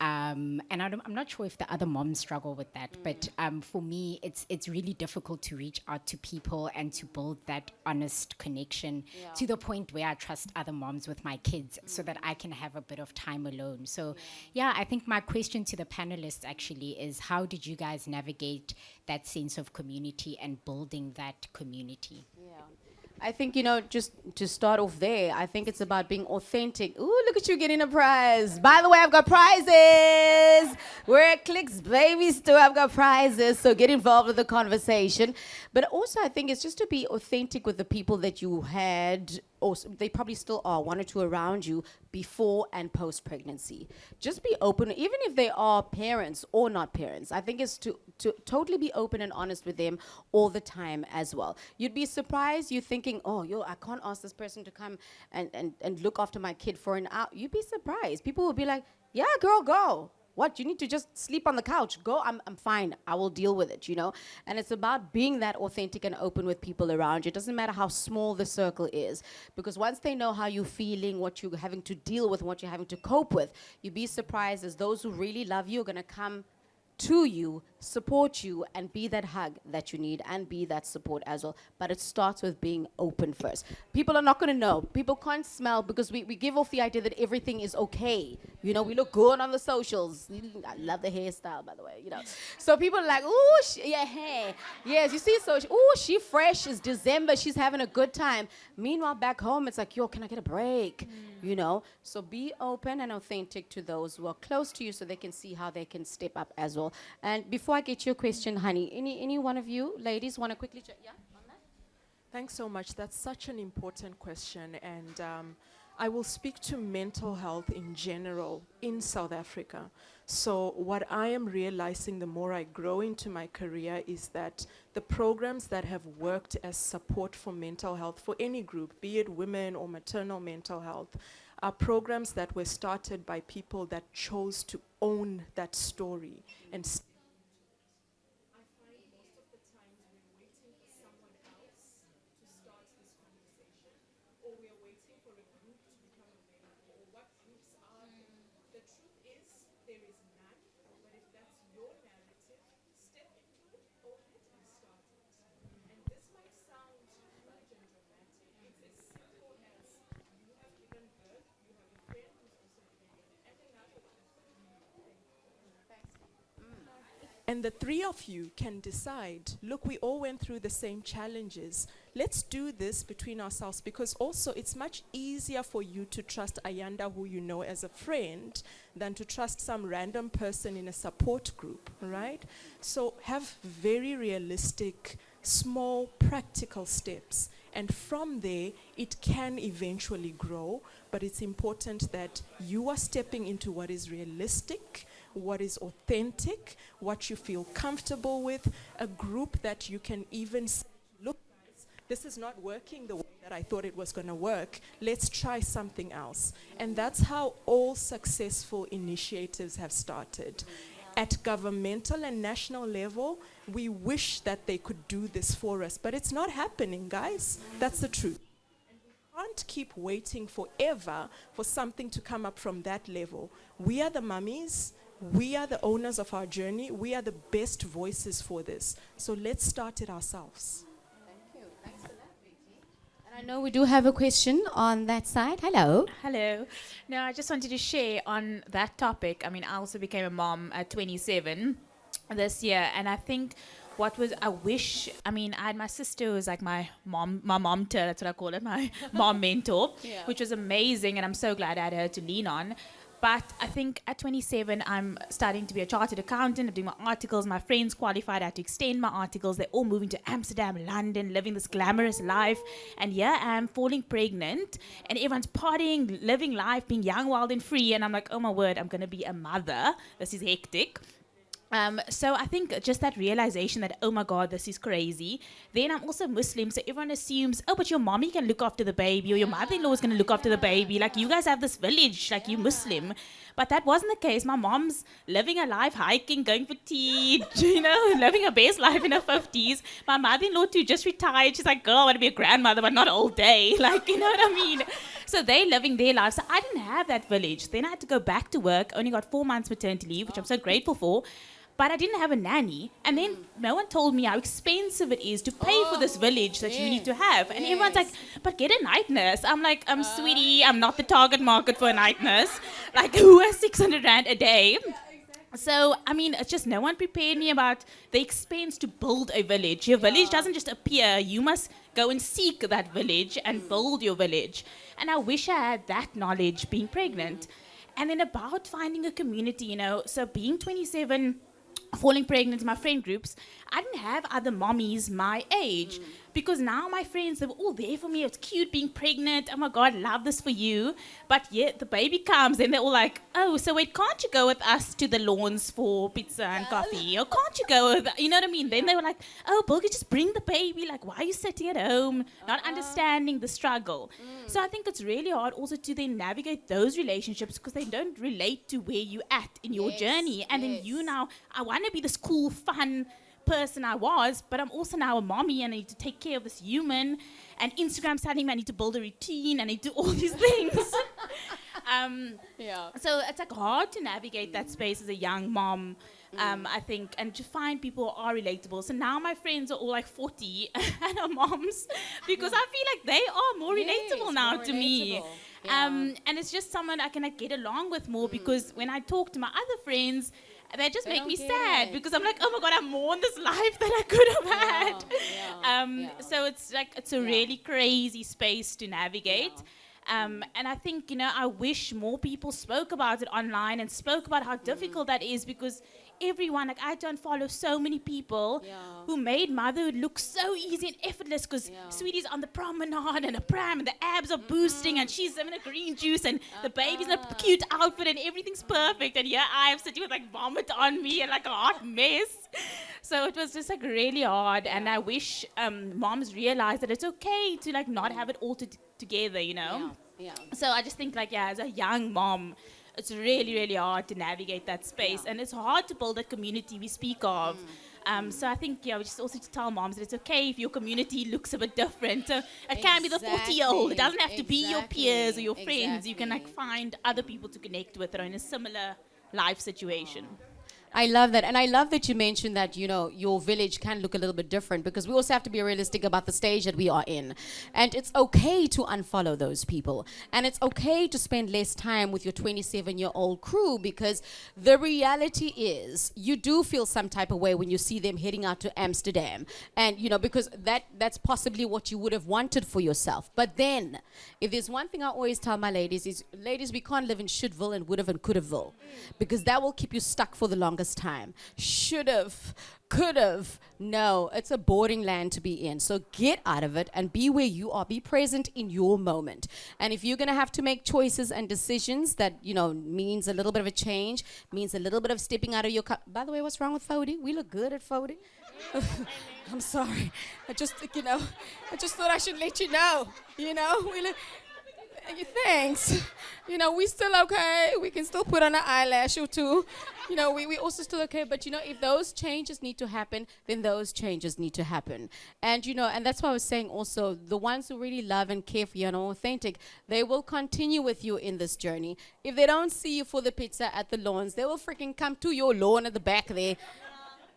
And I'm not sure if the other moms struggle with that, but for me, it's really difficult to reach out to people and to build that honest connection to the point where I trust other moms with my kids so that I can have a bit of time alone. So, I think my question to the panelists actually is, how did you guys navigate that sense of community and building that community? I think, just to start off there, I think it's about being authentic. Ooh, look at you getting a prize. By the way, I've got prizes. We're at Clicks Baby Store. I've got prizes. So get involved with the conversation. But also, I think it's just to be authentic with the people that you had, or they probably still are, one or two around you before and post pregnancy. Just be open, even if they are parents or not parents. I think it's to totally be open and honest with them all the time as well. You'd be surprised, you're thinking, I can't ask this person to come and look after my kid for an hour. You'd be surprised. People will be like, yeah, girl, go. What, you need to just sleep on the couch? Go, I'm fine. I will deal with it, And it's about being that authentic and open with people around you. It doesn't matter how small the circle is, because once they know how you're feeling, what you're having to deal with, and what you're having to cope with, you'd be surprised as those who really love you are going to come to you, support you, and be that hug that you need and be that support as well. But it starts with being open first. People are not going to know. People can't smell, because we give off the idea that everything is okay. We look good on the socials. I love the hairstyle, by the way, So people are like, ooh, hair. Yes, you see, so, ooh, she fresh. It's December. She's having a good time. Meanwhile, back home, it's like, yo, can I get a break? So be open and authentic to those who are close to you so they can see how they can step up as well. And before I get your question, honey, any one of you ladies want to quickly check? Yeah, on that? Thanks so much. That's such an important question. And I will speak to mental health in general in South Africa. So what I am realizing the more I grow into my career is that the programs that have worked as support for mental health for any group, be it women or maternal mental health, are programs that were started by people that chose to own that story and and the three of you can decide, look, we all went through the same challenges. Let's do this between ourselves, because also it's much easier for you to trust Ayanda, who you know as a friend, than to trust some random person in a support group, right? So have very realistic, small, practical steps. And from there, it can eventually grow, but it's important that you are stepping into what is realistic, what is authentic, what you feel comfortable with, a group that you can even say, look, guys, this is not working the way that I thought it was going to work. Let's try something else. And that's how all successful initiatives have started. At governmental and national level, we wish that they could do this for us, but it's not happening, guys. That's the truth. And we can't keep waiting forever for something to come up from that level. We are the mummies. We are the owners of our journey. We are the best voices for this. So let's start it ourselves. Thank you. Thanks for that, Betty. And I know we do have a question on that side. Hello. Hello. No, I just wanted to share on that topic. I mean, I also became a mom at 27 this year, and I think I had my sister who was like my mom, that's what I call it, my mom mentor, which was amazing, and I'm so glad I had her to lean on. But I think at 27, I'm starting to be a chartered accountant. I'm doing my articles. My friends qualified. I had to extend my articles. They're all moving to Amsterdam, London, living this glamorous life. And here I am falling pregnant. And everyone's partying, living life, being young, wild, and free. And I'm like, oh my word, I'm going to be a mother. This is hectic. So I think just that realization that, oh my God, this is crazy. Then I'm also Muslim, so everyone assumes, oh, but your mommy can look after the baby, or your mother-in-law is going to look after the baby. Like, you guys have this village, like, you Muslim. But that wasn't the case. My mom's living her life, hiking, going for tea, living her best life in her 50s. My mother-in-law too, just retired. She's like, girl, I want to be a grandmother, but not all day. Like, you know what I mean? So they're living their lives. So I didn't have that village. Then I had to go back to work, only got 4 months maternity leave, which I'm so grateful for. But I didn't have a nanny. And then no one told me how expensive it is to pay for this village that you need to have. And everyone's like, but get a night nurse. I'm like, sweetie, I'm not the target market for a night nurse. Like, who has 600 Rand a day? So, I mean, it's just no one prepared me about the expense to build a village. Your village doesn't just appear. You must go and seek that village and build your village. And I wish I had that knowledge being pregnant. And then about finding a community, so being 27, falling pregnant in my friend groups, I didn't have other mommies my age. Because now my friends, they were all there for me. It's cute being pregnant. Oh my God, love this for you. But yeah, the baby comes and they're all like, oh, so wait, can't you go with us to the lawns for pizza and coffee? Or can't you go with, you know what I mean? Then they were like, oh, Bilge, just bring the baby. Like, why are you sitting at home? Not understanding the struggle. So I think it's really hard also to then navigate those relationships because they don't relate to where you're at in your journey. And then you now, I want to be this cool, fun person I was, but I'm also now a mommy and I need to take care of this human, and Instagram's telling me I need to build a routine, I need to do all these things. So it's like hard to navigate that space as a young mom, I think, and to find people who are relatable. So now my friends are all like 40 and are moms because I feel like they are more relatable now to me. And it's just someone I can get along with more because when I talk to my other friends, they just make me sad because I'm like, oh my God, I mourn this life that I could have had. So it's like, it's a really crazy space to navigate. And I think, I wish more people spoke about it online and spoke about how difficult that is because everyone, like I don't follow so many people who made motherhood look so easy and effortless because Sweetie's on the promenade and a pram and the abs are boosting and she's having a green juice and the baby's in a cute outfit and everything's perfect and here I am sitting with like vomit on me and like a hot mess. So it was just like really hard and I wish moms realize that it's okay to like not have it all together, So I just think like, as a young mom, it's really, really hard to navigate that space. And it's hard to build a community we speak of. So I think, we just also to tell moms that it's okay if your community looks a bit different. So it can be the 40-year-old. It doesn't have to be your peers or your friends. You can like find other people to connect with that are in a similar life situation. I love that. And I love that you mentioned that, your village can look a little bit different because we also have to be realistic about the stage that we are in. And it's okay to unfollow those people. And it's okay to spend less time with your 27-year-old crew because the reality is you do feel some type of way when you see them heading out to Amsterdam. And, because that's possibly what you would have wanted for yourself. But then, if there's one thing I always tell my ladies is, ladies, we can't live in should've and would've and could've because that will keep you stuck for the longest time. Should've, could've, no, it's a boring land to be in. So get out of it and be where you are. Be present in your moment. And if you're gonna have to make choices and decisions that means a little bit of a change, means a little bit of stepping out of your by the way, what's wrong with Fody? We look good at Fody. I'm sorry. I just thought I should let you know. We look. Thanks. We still okay. We can still put on an eyelash or two. We also still okay. But, if those changes need to happen, then those changes need to happen. And that's why I was saying also, the ones who really love and care for you and are authentic, they will continue with you in this journey. If they don't see you for the pizza at the lawns, they will freaking come to your lawn at the back there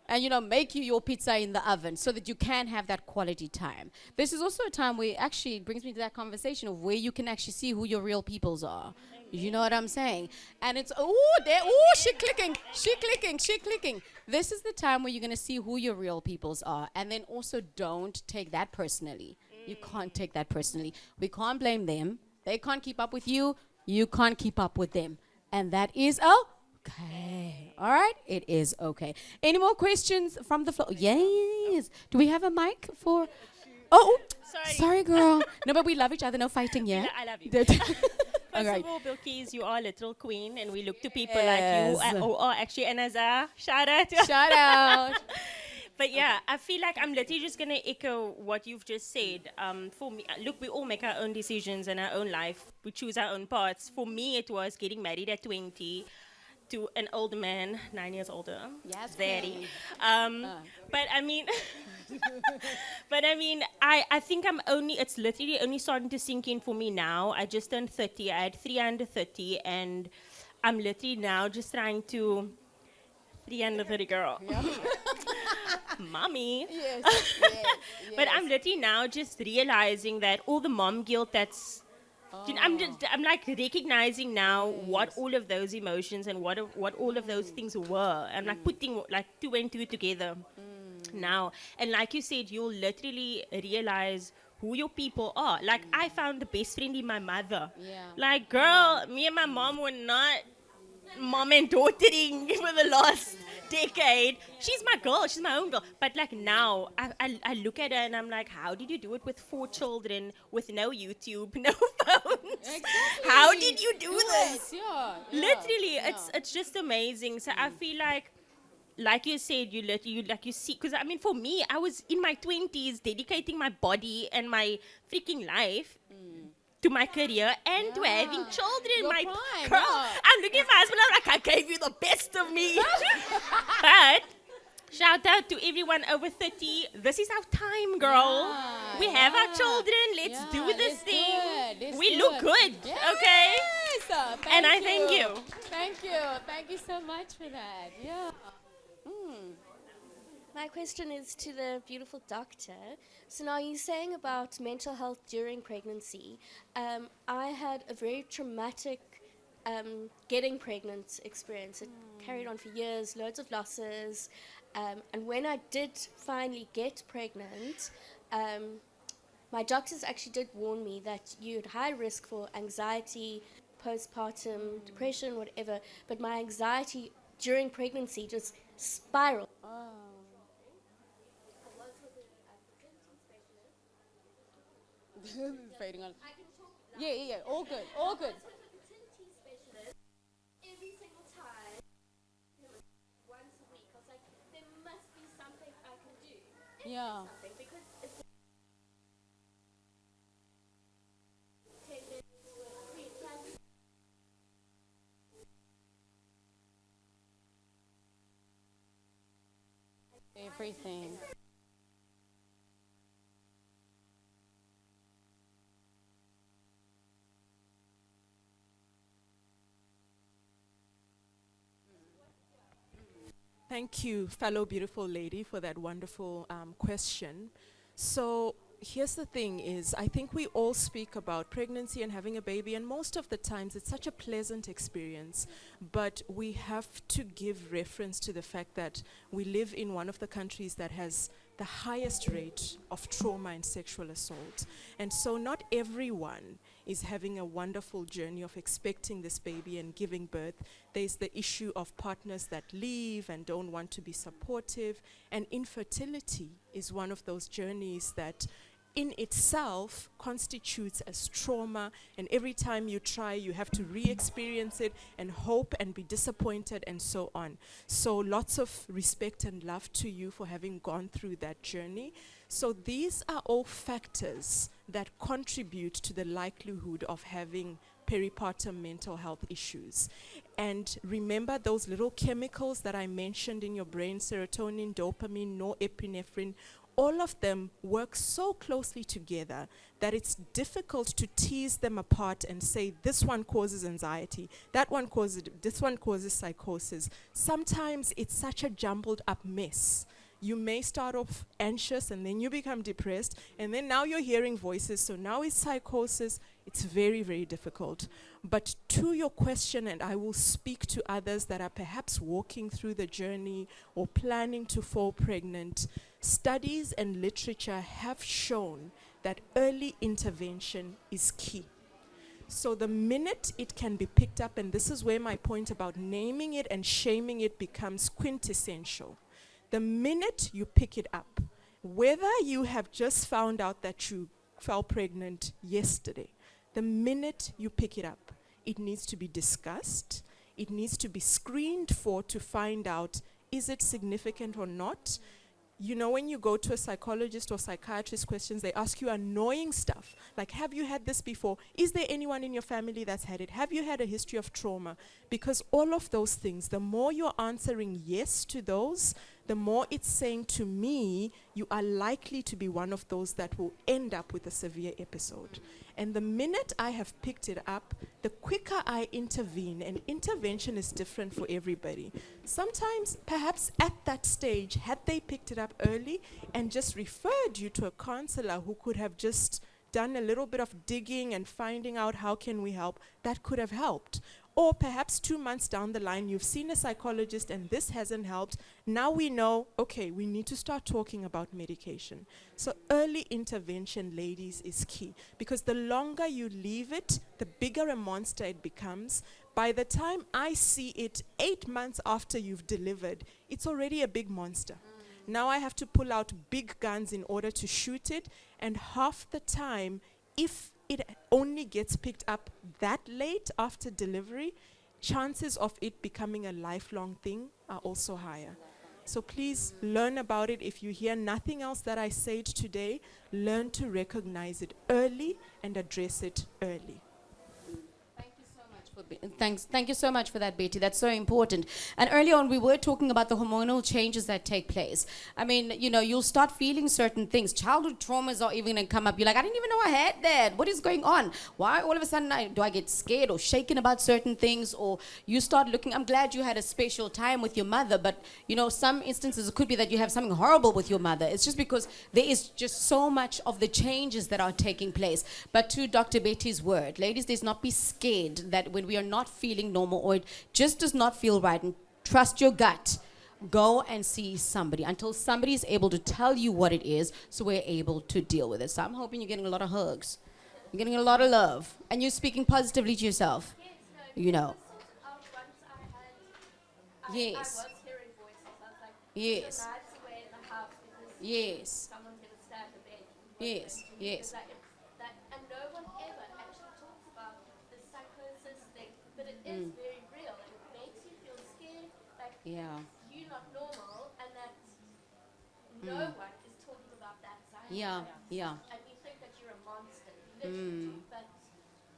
and make you your pizza in the oven so that you can have that quality time. This is also a time where actually it brings me to that conversation of where you can actually see who your real peoples are. You know what I'm saying? And it's, she clicking. This is the time where you're going to see who your real peoples are. And then also don't take that personally. You can't take that personally. We can't blame them. They can't keep up with you. You can't keep up with them. And that is okay. All right? It is okay. Any more questions from the floor? Yes. Do we have a mic for... Oh, sorry, girl. No, but we love each other. No fighting, yeah? I love you. All right. First of all, Bilkies, you are a literal queen, and we look to people like you. Actually, Anaza, shout out. Shout out. But yeah, I feel like I'm literally just going to echo what you've just said. For me, look, we all make our own decisions in our own life. We choose our own paths. For me, it was getting married at 20 to an old man, 9 years older. Yes, Daddy. But I mean, I think it's literally only starting to sink in for me now. I just turned 30. I had 3 under 30, and I'm literally now just trying to 3 under 30 girl. Yeah. Mommy. Yes. But I'm literally now just realizing that all the mom guilt that's I'm like recognizing now what all of those emotions and what all of those things were. I'm like putting like 2 and 2 together now. And like you said, you'll literally realize who your people are. Like I found the best friend in my mother. Yeah. Like girl, me and my mom were not mom and daughtering for the last decade. She's my girl. She's my own girl. But like now, I look at her and I'm like, how did you do it with 4 children, with no YouTube, no phones? Exactly. How did you do this? Yeah. Literally, it's just amazing. So I feel like you said, you see, because I mean, for me, I was in my 20s dedicating my body and my freaking life to my career and to having children. Your my prime, girl, yeah. I'm looking at my husband, I'm like, I gave you the best of me. But shout out to everyone over 30. This is our time, girl. Yeah, we have our children. Let's do this let's thing. do it. We look good, Yes, okay? thank I you. thank you. Thank you so much for that. Yeah. My question is to the beautiful doctor. So now you're saying about mental health during pregnancy. I had a very traumatic getting pregnant experience. It carried on for years, loads of losses. And when I did finally get pregnant, my doctors actually did warn me that you had high risk for anxiety, postpartum depression, whatever. But my anxiety during pregnancy just spiraled. Fading on. Yeah. All good. Fertility specialist every single time, once a week. I was like, there must be something I can do. Yeah. Something, because it's 10 minutes with 3 times. Everything. Thank you, fellow beautiful lady, for that wonderful question. So here's the thing is, I think we all speak about pregnancy and having a baby, and most of the times it's such a pleasant experience, but we have to give reference to the fact that we live in one of the countries that has the highest rate of trauma and sexual assault. And so not everyone is having a wonderful journey of expecting this baby and giving birth. There's the issue of partners that leave and don't want to be supportive. And infertility is one of those journeys that in itself constitutes as trauma, and every time you try, you have to re-experience it and hope and be disappointed and so on. So lots of respect and love to you for having gone through that journey. So these are all factors that contribute to the likelihood of having peripartum mental health issues. And remember those little chemicals that I mentioned in your brain, serotonin, dopamine, norepinephrine, all of them work so closely together that it's difficult to tease them apart and say this one causes anxiety, that one causes, this one causes psychosis. Sometimes it's such a jumbled up mess. You may start off anxious and then you become depressed and then now you're hearing voices, so now it's psychosis. It's very, very difficult. But to your question, and I will speak to others that are perhaps walking through the journey or planning to fall pregnant, studies and literature have shown that early intervention is key. So the minute it can be picked up, and this is where my point about naming it and shaming it becomes quintessential. The minute you pick it up, whether you have just found out that you fell pregnant yesterday, the minute you pick it up, it needs to be discussed. It needs to be screened for to find out, is it significant or not? You know, when you go to a psychologist or psychiatrist questions, they ask you annoying stuff. Like, have you had this before? Is there anyone in your family that's had it? Have you had a history of trauma? Because all of those things, the more you're answering yes to those, the more it's saying to me, you are likely to be one of those that will end up with a severe episode. And the minute I have picked it up, the quicker I intervene, and intervention is different for everybody. Sometimes, perhaps at that stage, had they picked it up early and just referred you to a counselor who could have just done a little bit of digging and finding out how can we help, that could have helped. Or perhaps 2 months down the line, you've seen a psychologist and this hasn't helped. Now we know, okay, we need to start talking about medication. So early intervention, ladies, is key. Because the longer you leave it, the bigger a monster it becomes. By the time I see it 8 months after you've delivered, it's already a big monster. Now I have to pull out big guns in order to shoot it. And half the time, if it only gets picked up that late after delivery, chances of it becoming a lifelong thing are also higher. So please learn about it. If you hear nothing else that I said today, learn to recognize it early and address it early. Thank you so much for that, Betty. That's so important. And early on, we were talking about the hormonal changes that take place. I mean, you know, you'll start feeling certain things. Childhood traumas are even going to come up. You're like, I didn't even know I had that. What is going on? Why all of a sudden do I get scared or shaken about certain things? Or you start looking, I'm glad you had a special time with your mother, but, you know, some instances it could be that you have something horrible with your mother. It's just because there is just so much of the changes that are taking place. But to Dr. Betty's word, ladies, there's not be scared that when we are not feeling normal or it just does not feel right, and trust your gut. Go and see somebody until somebody is able to tell you what it is so we're able to deal with it. So I'm hoping you're getting a lot of hugs. You're getting a lot of love. And you're speaking positively to yourself. You know. Yes. I was hearing voices. I was like, Yes. so nice away in the house because Yes. someone's going to stab the bed. Yes. Yes. And no one ever actually talks about the psychosis thing, but it is very real and it makes you feel scared, like Yeah. you're not normal, and that no one is talking about that side. Yeah. Yeah. And you think that you're a monster, literally. But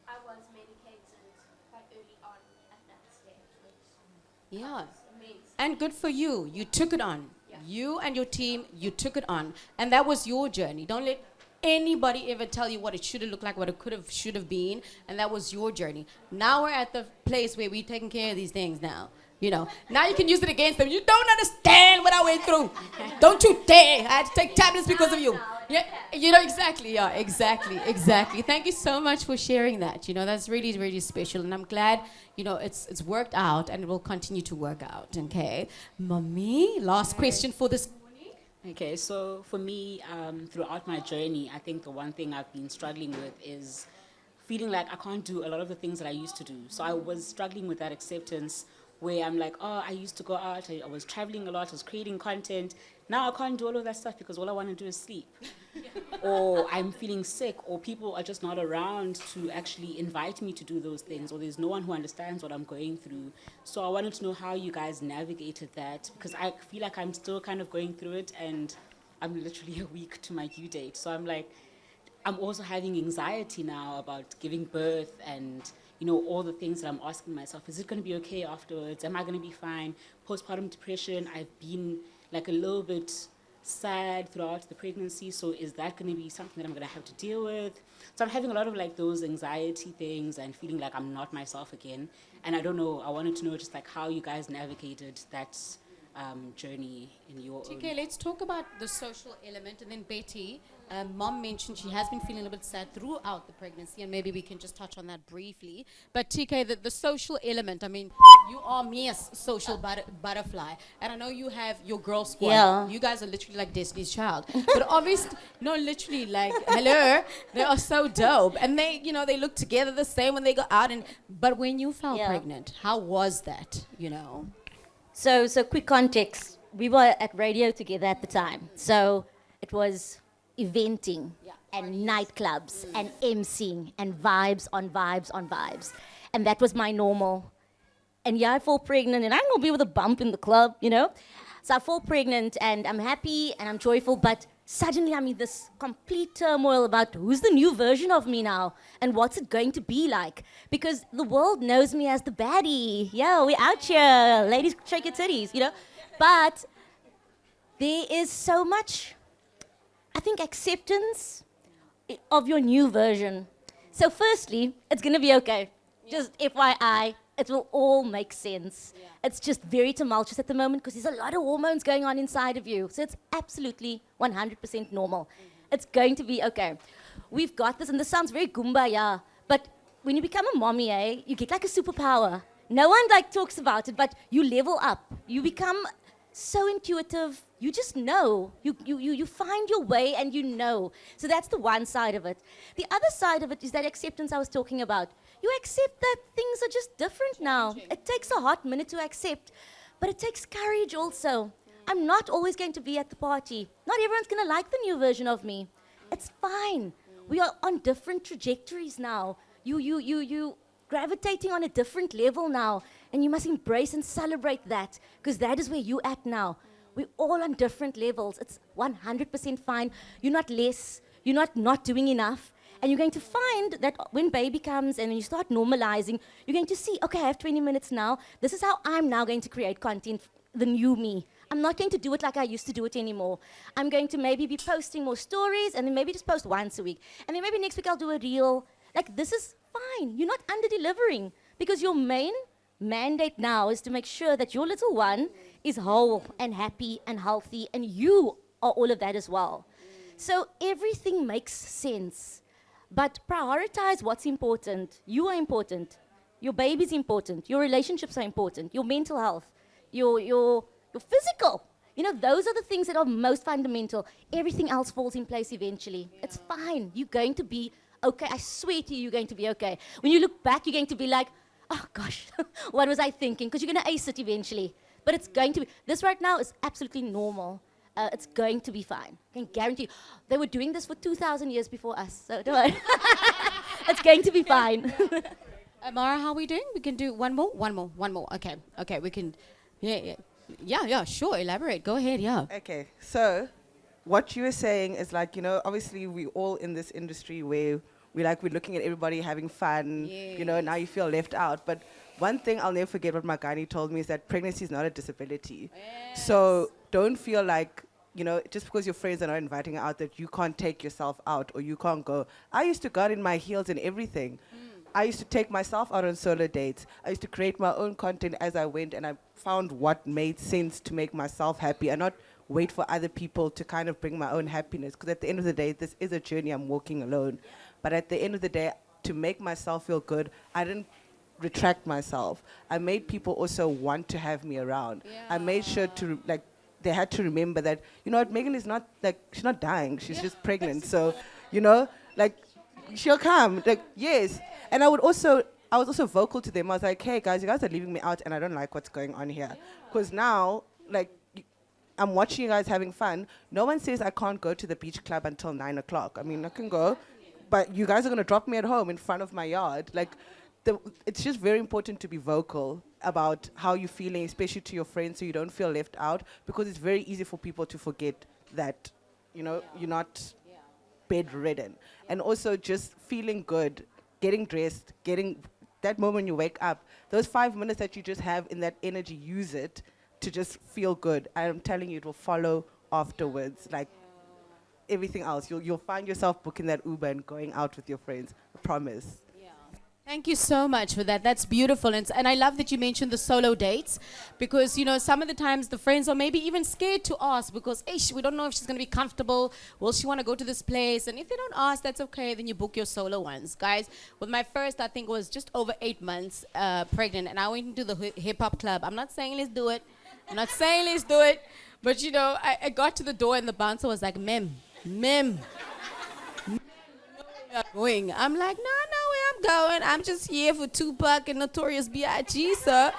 I was medicated quite early on at that stage, which Yeah. was amazing. And good for you. You took it on. Yeah. You and your team, you took it on. And that was your journey. Don't let anybody ever tell you what it should have looked like, what it could have, should have been. And that was your journey. Now we're at the place where we're taking care of these things now. You know, now you can use it against them. You don't understand what I went through. Don't you dare. I had to take tablets because of you. Yeah, you know, exactly. Yeah, exactly. Thank you so much for sharing that. You know, that's really, really special. And I'm glad, you know, it's worked out and it will continue to work out. Okay. Mommy, last question for this morning. Okay, so for me, throughout my journey, I think the one thing I've been struggling with is feeling like I can't do a lot of the things that I used to do. So I was struggling with that acceptance where I'm like, oh, I used to go out, I was traveling a lot, I was creating content. Now I can't do all of that stuff because all I want to do is sleep. Or I'm feeling sick, or people are just not around to actually invite me to do those things, or there's no one who understands what I'm going through. So I wanted to know how you guys navigated that, because I feel like I'm still kind of going through it, and I'm literally a week to my due date. So I'm like, I'm also having anxiety now about giving birth and, all the things that I'm asking myself. Is it going to be okay afterwards? Am I going to be fine? Postpartum depression, I've been like a little bit sad throughout the pregnancy. So is that going to be something that I'm going to have to deal with? So I'm having a lot of like those anxiety things and feeling like I'm not myself again. And I don't know, I wanted to know just like how you guys navigated that journey in your own. Okay, let's talk about the social element. And then Betty, mom mentioned she has been feeling a bit sad throughout the pregnancy, and maybe we can just touch on that briefly. But TK, the social element, I mean, you are Mia's social butterfly. And I know you have your girl squad. Yeah. You guys are literally like Destiny's Child. But obviously, no, literally, like, hello, they are so dope. And they, they look together the same when they go out. But when you fell pregnant, how was that, So quick context. We were at radio together at the time. So it was eventing and nightclubs and emceeing and vibes on vibes on vibes. And that was my normal. And I fall pregnant and I'm going to be with a bump in the club, So I fall pregnant and I'm happy and I'm joyful, but suddenly I'm in this complete turmoil about who's the new version of me now and what's it going to be like. Because the world knows me as the baddie. Yeah, we're out here. Ladies, shake your titties, But there is so much, I think, acceptance of your new version. So firstly, it's going to be okay. Just FYI, it will all make sense. It's just very tumultuous at the moment because there's a lot of hormones going on inside of you. So it's absolutely 100% normal. It's going to be okay. We've got this, and this sounds very Goombaya, but when you become a mommy, you get like a superpower. No one talks about it, but you level up. You become so intuitive. You just know. You find your way and you know. So that's the one side of it. The other side of it is that acceptance I was talking about. You accept that things are just different now. It takes a hot minute to accept, but it takes courage also. I'm not always going to be at the party. Not everyone's going to like the new version of me. It's fine. We are on different trajectories now. You gravitating on a different level now, and you must embrace and celebrate that, because that is where you at now. We're all on different levels. It's 100% fine. You're not less. You're not doing enough. And you're going to find that when baby comes and you start normalizing, you're going to see, okay, I have 20 minutes now. This is how I'm now going to create content, the new me. I'm not going to do it like I used to do it anymore. I'm going to maybe be posting more stories and then maybe just post once a week. And then maybe next week I'll do a reel. This is fine. You're not under-delivering because your main mandate now is to make sure that your little one is whole and happy and healthy, and you are all of that as well. So everything makes sense. But prioritize what's important. You are important. Your baby's important. Your relationships are important. Your mental health. Your physical. Those are the things that are most fundamental. Everything else falls in place eventually. Yeah. It's fine. You're going to be okay. I swear to you, you're going to be okay. When you look back, you're going to be like, oh gosh, what was I thinking? Because you're going to ace it eventually. But it's going to be, this right now is absolutely normal. It's going to be fine. I can guarantee you. They were doing this for 2,000 years before us, so don't worry. It's going to be fine. Amara, how are we doing? We can do one more. Okay, we can, yeah, sure, elaborate. Go ahead, yeah. Okay, so what you were saying is obviously we all in this industry where we're looking at everybody having fun, now you feel left out. But one thing I'll never forget what my gynae told me is that pregnancy is not a disability. Yes. So don't feel like, just because your friends are not inviting you out that you can't take yourself out or you can't go. I used to go out in my heels and everything. I used to take myself out on solo dates. I used to create my own content as I went, and I found what made sense to make myself happy and not wait for other people to kind of bring my own happiness. Because at the end of the day, this is a journey I'm walking alone. But at the end of the day, to make myself feel good, I didn't retract myself. I made people also want to have me around. Yeah. I made sure to they had to remember that, Megan is not she's not dying. She's just pregnant. So, she'll come. Yes. And I was also vocal to them. I was like, hey guys, you guys are leaving me out and I don't like what's going on here. Because now, I'm watching you guys having fun. No one says I can't go to the beach club until 9 o'clock. I mean, I can go, but you guys are going to drop me at home in front of my yard. It's just very important to be vocal about how you're feeling, especially to your friends, so you don't feel left out, because it's very easy for people to forget that you're not bedridden. And also just feeling good, getting dressed, getting that moment you wake up, those 5 minutes that you just have in that energy, use it to just feel good. I'm telling you, it will follow afterwards. Like everything else, you'll find yourself booking that Uber and going out with your friends. I promise. Thank you so much for that. That's beautiful. And I love that you mentioned the solo dates because, some of the times the friends are maybe even scared to ask because, we don't know if she's going to be comfortable. Will she want to go to this place? And if they don't ask, that's okay. Then you book your solo ones. Guys, with my first, I think, was just over 8 months pregnant. And I went into the hip-hop club. I'm not saying let's do it. But, I got to the door and the bouncer was like, Mem. Going. I'm like, no, where I'm going. I'm just here for Tupac and Notorious B.I.G., sir.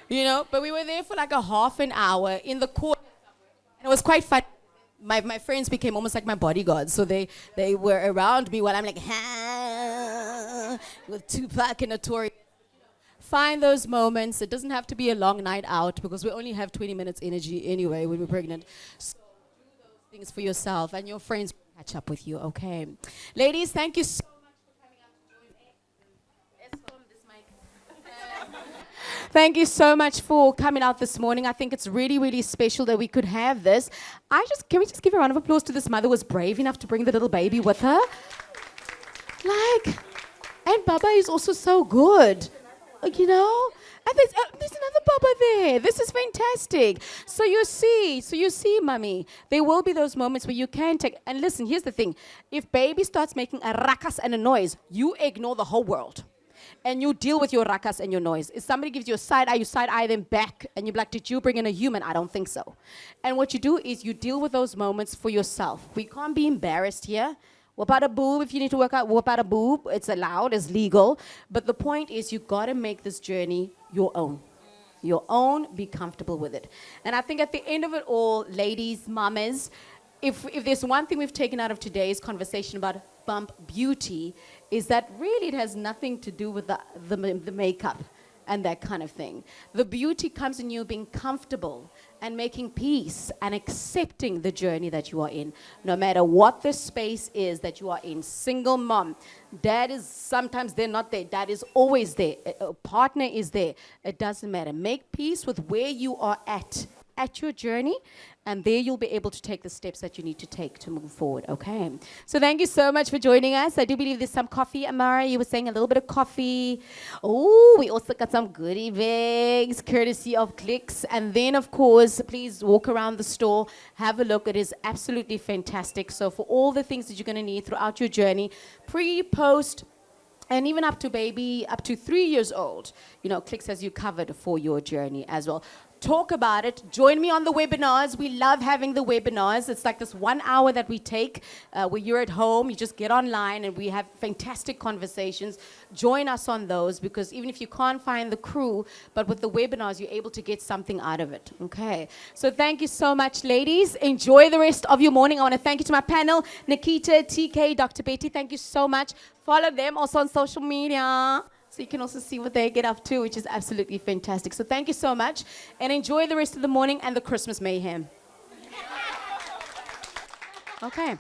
But we were there for like a half an hour in the court. And it was quite fun. My friends became almost like my bodyguards. So they were around me while I'm like, with Tupac and Notorious. Find those moments. It doesn't have to be a long night out because we only have 20 minutes energy anyway when we're pregnant. So do those things for yourself and your friends catch up with you, okay? Ladies, thank you so much for coming out to join me. This mic. Thank you so much for coming out this morning. I think it's really, really special that we could have this. Can we just give a round of applause to this mother who was brave enough to bring the little baby with her? And Baba is also so good, And there's another Baba there. This is fantastic. So you see, Mummy, there will be those moments where you can take, and listen, here's the thing. If baby starts making a ruckus and a noise, you ignore the whole world. And you deal with your ruckus and your noise. If somebody gives you a side eye, you side eye them back. And you're like, did you bring in a human? I don't think so. And what you do is you deal with those moments for yourself. We can't be embarrassed here. Whoop out a boob if you need to work out. Whoop out a boob. It's allowed. It's legal. But the point is you got to make this journey your own. Your own. Be comfortable with it. And I think at the end of it all, ladies, mamas, if there's one thing we've taken out of today's conversation about bump beauty, is that really it has nothing to do with the makeup and that kind of thing. The beauty comes in you being comfortable and making peace and accepting the journey that you are in, no matter what the space is that you are in. Single mom, dad is sometimes they're not there. Dad is always there. A partner is there. It doesn't matter. Make peace with where you are at your journey, and there you'll be able to take the steps that you need to take to move forward, okay? So thank you so much for joining us. I do believe there's some coffee. Amara, you were saying a little bit of coffee. Oh, we also got some goodie bags, courtesy of Clicks. And then, of course, please walk around the store, have a look. It is absolutely fantastic. So for all the things that you're going to need throughout your journey, pre, post, and even up to 3 years old, Clicks has you covered for your journey as well. Talk about it. Join me on the webinars. We love having the webinars. It's like this 1 hour that we take where you're at home. You just get online and we have fantastic conversations. Join us on those because even if you can't find the crew, but with the webinars, you're able to get something out of it. Okay. So thank you so much, ladies. Enjoy the rest of your morning. I want to thank you to my panel, Nikita, TK, Dr. Betty. Thank you so much. Follow them also on social media. So you can also see what they get up to, which is absolutely fantastic. So thank you so much. And enjoy the rest of the morning and the Christmas mayhem. Okay.